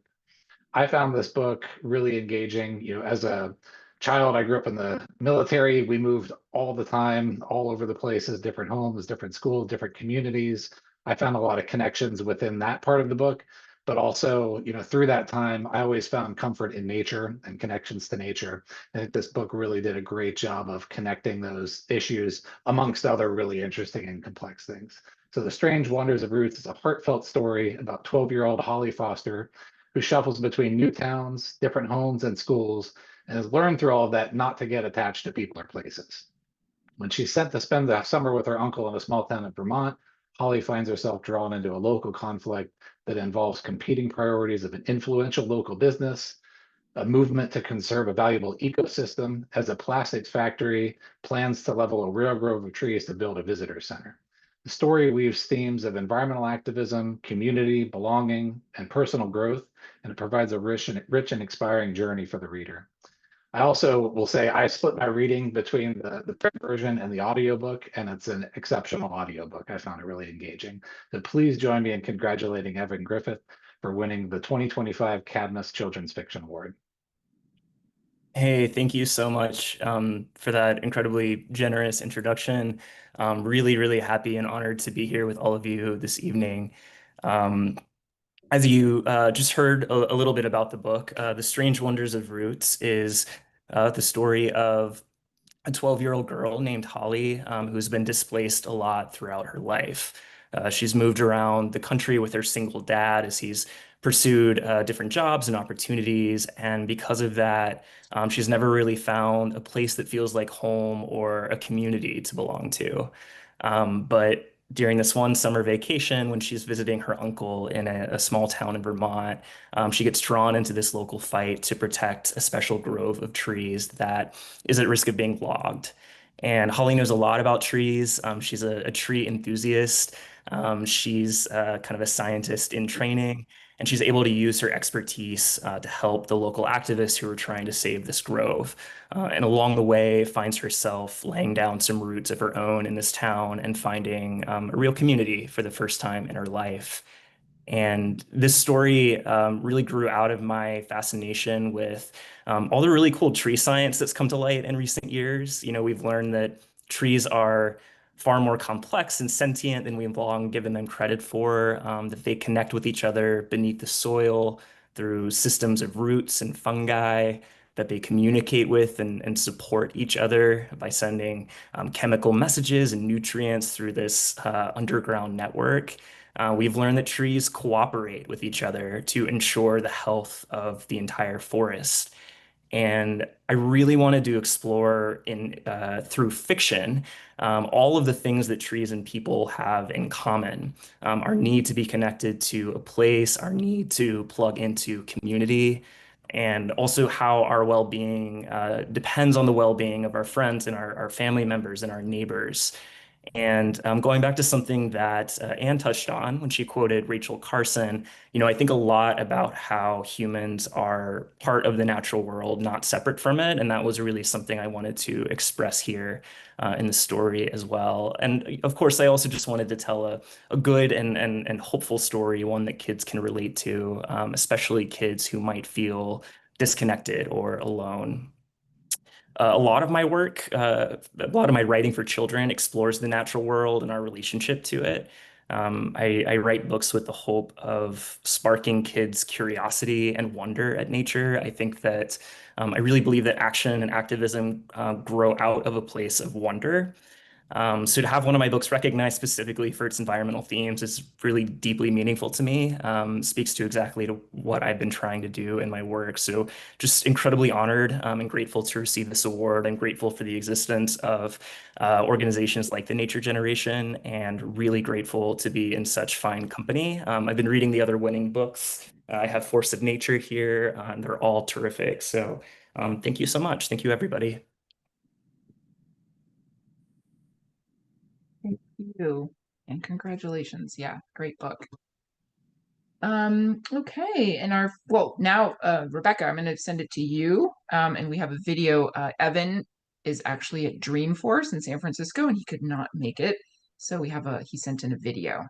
I found this book really engaging. You know, as a child, I grew up in the military. We moved all the time, all over the places, different homes, different schools, different communities. I found a lot of connections within that part of the book. but also, through that time, I always found comfort in nature and connections to nature. I think this book really did a great job of connecting those issues amongst other really interesting and complex things. So The Strange Wonders of Roots is a heartfelt story about 12-year-old Holly Foster, who shuffles between new towns, different homes, and schools, and has learned through all of that not to get attached to people or places. When she's sent to spend the summer with her uncle in a small town in Vermont, Holly finds herself drawn into a local conflict that involves competing priorities of an influential local business, a movement to conserve a valuable ecosystem, as a plastics factory plans to level a rare grove of trees to build a visitor center. The story weaves themes of environmental activism, community, belonging, and personal growth, and it provides a rich and inspiring journey for the reader. I also will say I split my reading between the print version and the audiobook, and it's an exceptional audiobook. I found it really engaging. So please join me in congratulating Evan Griffith for winning the 2025 Cadmus Children's Fiction Award. Hey, thank you so much for that incredibly generous introduction. Really, really happy and honored to be here with all of you this evening. As you just heard a little bit about the book, The Strange Wonders of Roots is the story of a 12-year-old girl named Holly who's been displaced a lot throughout her life. She's moved around the country with her single dad as he's pursued different jobs and opportunities. And because of that, she's never really found a place that feels like home or a community to belong to. But during this one summer vacation, when she's visiting her uncle in a small town in Vermont, she gets drawn into this local fight to protect a special grove of trees that is at risk of being logged. And Holly knows a lot about trees. She's a tree enthusiast. She's kind of a scientist in training, and she's able to use her expertise to help the local activists who are trying to save this grove. And along the way, finds herself laying down some roots of her own in this town and finding a real community for the first time in her life. And this story really grew out of my fascination with all the really cool tree science that's come to light in recent years. We've learned that trees are far more complex and sentient than we've long given them credit for, that they connect with each other beneath the soil through systems of roots and fungi, that they communicate with and support each other by sending chemical messages and nutrients through this underground network. We've learned that trees cooperate with each other to ensure the health of the entire forest. And I really wanted to explore through fiction all of the things that trees and people have in common. Our need to be connected to a place, our need to plug into community, and also how our well-being depends on the well-being of our friends and our family members and our neighbors. And going back to something that Anne touched on when she quoted Rachel Carson, I think a lot about how humans are part of the natural world, not separate from it. And that was really something I wanted to express here in the story as well. And of course, I also just wanted to tell a good and hopeful story, one that kids can relate to, especially kids who might feel disconnected or alone. A lot of my work, a lot of my writing for children explores the natural world and our relationship to it. I write books with the hope of sparking kids' curiosity and wonder at nature. I think that I really believe that action and activism grow out of a place of wonder. So to have one of my books recognized specifically for its environmental themes is really deeply meaningful to me, speaks to exactly to what I've been trying to do in my work. So just incredibly honored and grateful to receive this award. I'm grateful for the existence of organizations like the Nature Generation, and really grateful to be in such fine company. I've been reading the other winning books. I have Force of Nature here, and they're all terrific. So thank you so much. Thank you, everybody. Thank you. And congratulations. Yeah, great book. Okay, and now Rebecca, I'm going to send it to you. And we have a video. Evan is actually at Dreamforce in San Francisco, and he could not make it. So he sent in a video.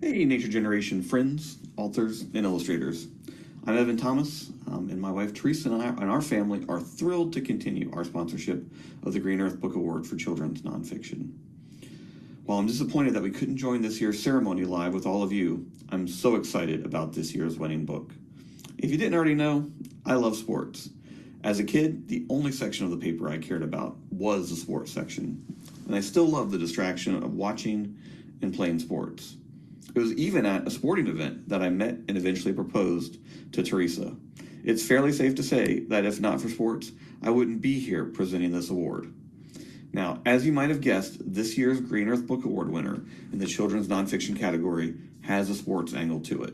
Hey, Nature Generation friends, authors, and illustrators. I'm Evan Thomas, and my wife Teresa and I and our family are thrilled to continue our sponsorship of the Green Earth Book Award for Children's Nonfiction. While I'm disappointed that we couldn't join this year's ceremony live with all of you, I'm so excited about this year's winning book. If you didn't already know, I love sports. As a kid, the only section of the paper I cared about was the sports section, and I still love the distraction of watching and playing sports. It was even at a sporting event that I met and eventually proposed to Teresa. It's fairly safe to say that if not for sports, I wouldn't be here presenting this award. Now, as you might have guessed, this year's Green Earth Book Award winner in the children's nonfiction category has a sports angle to it.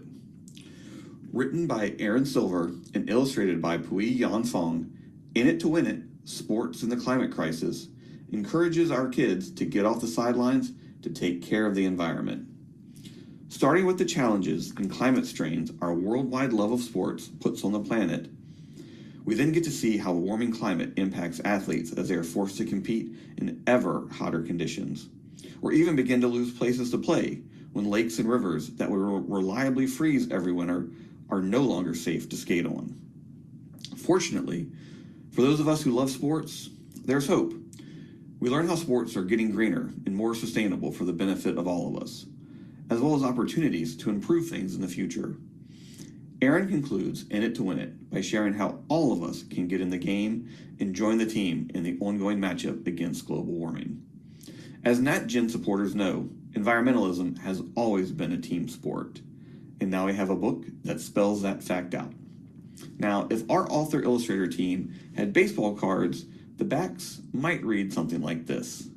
Written by Aaron Silver and illustrated by Pui Yan Fong, In It to Win It, Sports in the Climate Crisis encourages our kids to get off the sidelines to take care of the environment. Starting with the challenges and climate strains our worldwide love of sports puts on the planet, we then get to see how a warming climate impacts athletes as they are forced to compete in ever hotter conditions, or even begin to lose places to play when lakes and rivers that will reliably freeze every winter are no longer safe to skate on. Fortunately, for those of us who love sports, there's hope. We learn how sports are getting greener and more sustainable for the benefit of all of us, as well as opportunities to improve things in the future. Aaron concludes In It to Win It by sharing how all of us can get in the game and join the team in the ongoing matchup against global warming. As Nat Gen supporters know, environmentalism has always been a team sport, and now we have a book that spells that fact out. Now, if our author-illustrator team had baseball cards, the backs might read something like this.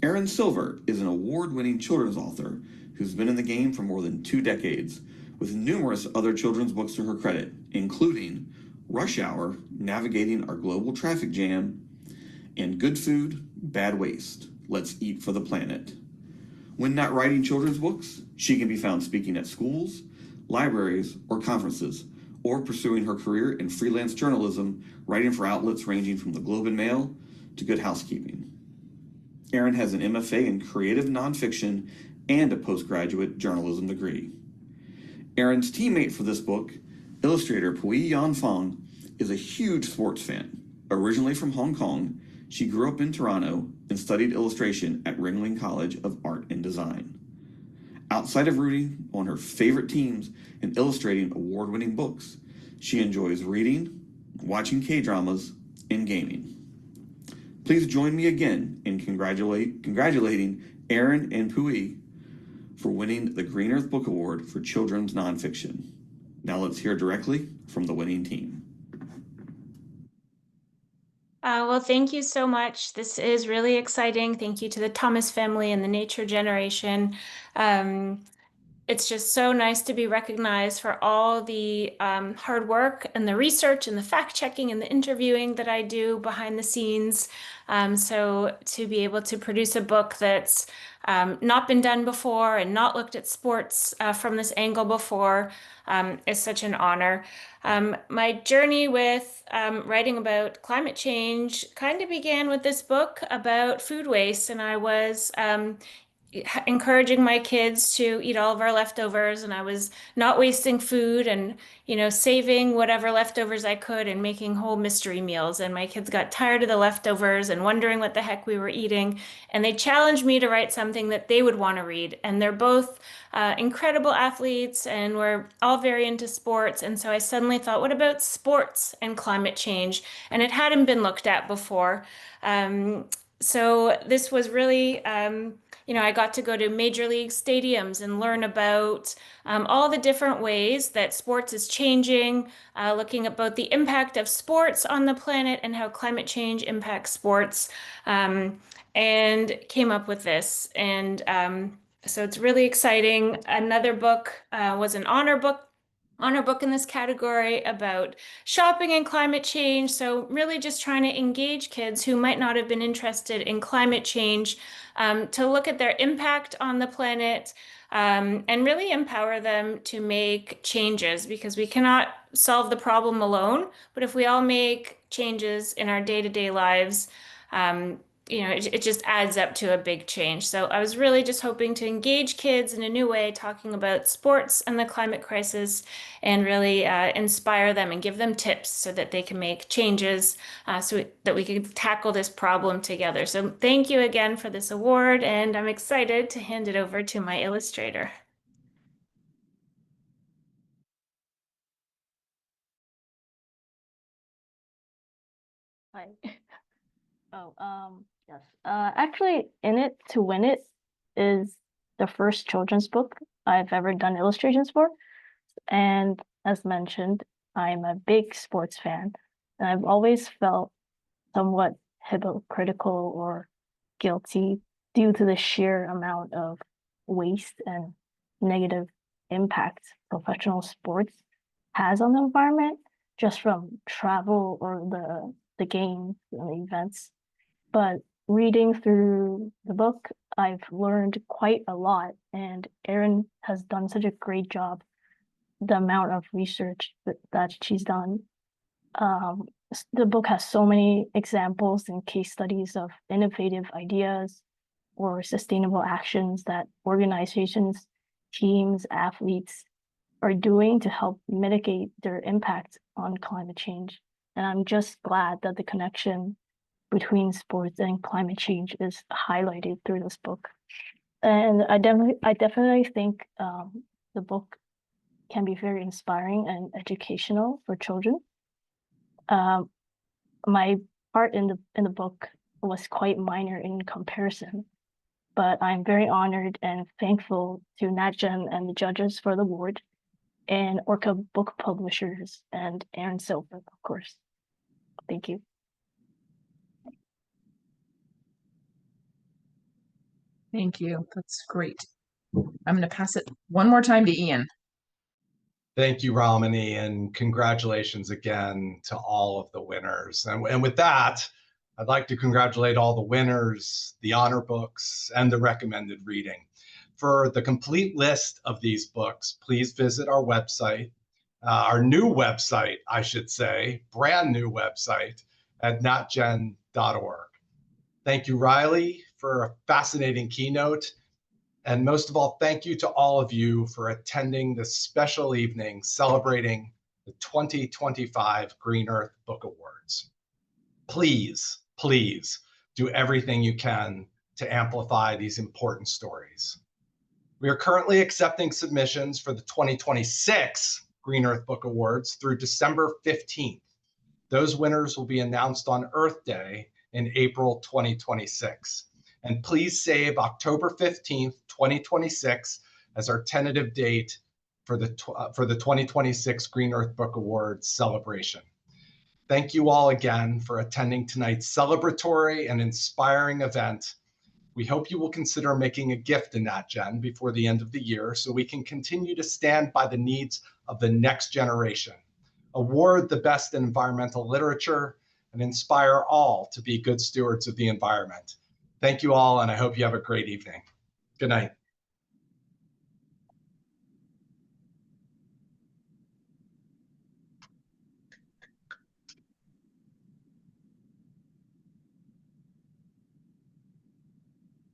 Aaron Silver is an award-winning children's author who's been in the game for more than 2 decades, with numerous other children's books to her credit, including Rush Hour, Navigating Our Global Traffic Jam, and Good Food, Bad Waste, Let's Eat for the Planet. When not writing children's books, she can be found speaking at schools, libraries, or conferences, or pursuing her career in freelance journalism, writing for outlets ranging from the Globe and Mail to Good Housekeeping. Aaron has an MFA in creative nonfiction and a postgraduate journalism degree. Aaron's teammate for this book, illustrator Pui Yan Fong, is a huge sports fan. Originally from Hong Kong, she grew up in Toronto and studied illustration at Ringling College of Art and Design. Outside of rooting on her favorite teams and illustrating award-winning books, she enjoys reading, watching K-dramas, and gaming. Please join me again in congratulating Aaron and Pui for winning the Green Earth Book Award for Children's Nonfiction. Now let's hear directly from the winning team. Well, thank you so much. This is really exciting. Thank you to the Thomas family and the Nature Generation. It's just so nice to be recognized for all the hard work and the research and the fact checking and the interviewing that I do behind the scenes. So to be able to produce a book that's not been done before and not looked at sports from this angle before is such an honor. My journey with writing about climate change kind of began with this book about food waste, and I was encouraging my kids to eat all of our leftovers, and I was not wasting food and, saving whatever leftovers I could and making whole mystery meals. And my kids got tired of the leftovers and wondering what the heck we were eating. And they challenged me to write something that they would want to read. And they're both incredible athletes, and we're all very into sports. And so I suddenly thought, what about sports and climate change? And it hadn't been looked at before. So this was really, I got to go to major league stadiums and learn about all the different ways that sports is changing, looking at both the impact of sports on the planet and how climate change impacts sports, and came up with this. And so it's really exciting. Another book was an honor book in this category about shopping and climate change. So really just trying to engage kids who might not have been interested in climate change to look at their impact on the planet and really empower them to make changes, because we cannot solve the problem alone. But if we all make changes in our day-to-day lives, it just adds up to a big change. So I was really just hoping to engage kids in a new way, talking about sports and the climate crisis, and really inspire them and give them tips so that they can make changes so that we can tackle this problem together. So thank you again for this award, and I'm excited to hand it over to my illustrator. Hi. Yes. Actually, In It to Win It is the first children's book I've ever done illustrations for. And as mentioned, I'm a big sports fan, and I've always felt somewhat hypocritical or guilty due to the sheer amount of waste and negative impact professional sports has on the environment, just from travel or the games and the events. But reading through the book, I've learned quite a lot, and Erin has done such a great job. The amount of research that she's done. The book has so many examples and case studies of innovative ideas or sustainable actions that organizations, teams, athletes are doing to help mitigate their impact on climate change. And I'm just glad that the connection between sports and climate change is highlighted through this book. And I definitely think the book can be very inspiring and educational for children. My part in the book was quite minor in comparison, but I'm very honored and thankful to NatGen and the judges for the award, and Orca Book Publishers and Aaron Silver, of course. Thank you. Thank you. That's great. I'm going to pass it one more time to Ian. Thank you, Ramani, and congratulations again to all of the winners. And with that, I'd like to congratulate all the winners, the honor books, and the recommended reading. For the complete list of these books, please visit our website, our new website, I should say, brand new website at natgen.org. Thank you, Riley, for a fascinating keynote. And most of all, thank you to all of you for attending this special evening celebrating the 2025 Green Earth Book Awards. Please, please do everything you can to amplify these important stories. We are currently accepting submissions for the 2026 Green Earth Book Awards through December 15th. Those winners will be announced on Earth Day in April 2026. And please save October 15th, 2026 as our tentative date for the 2026 Green Earth Book Awards celebration. Thank you all again for attending tonight's celebratory and inspiring event. We hope you will consider making a gift to NatGen before the end of the year so we can continue to stand by the needs of the next generation, award the best in environmental literature, and inspire all to be good stewards of the environment. Thank you all, and I hope you have a great evening. Good night.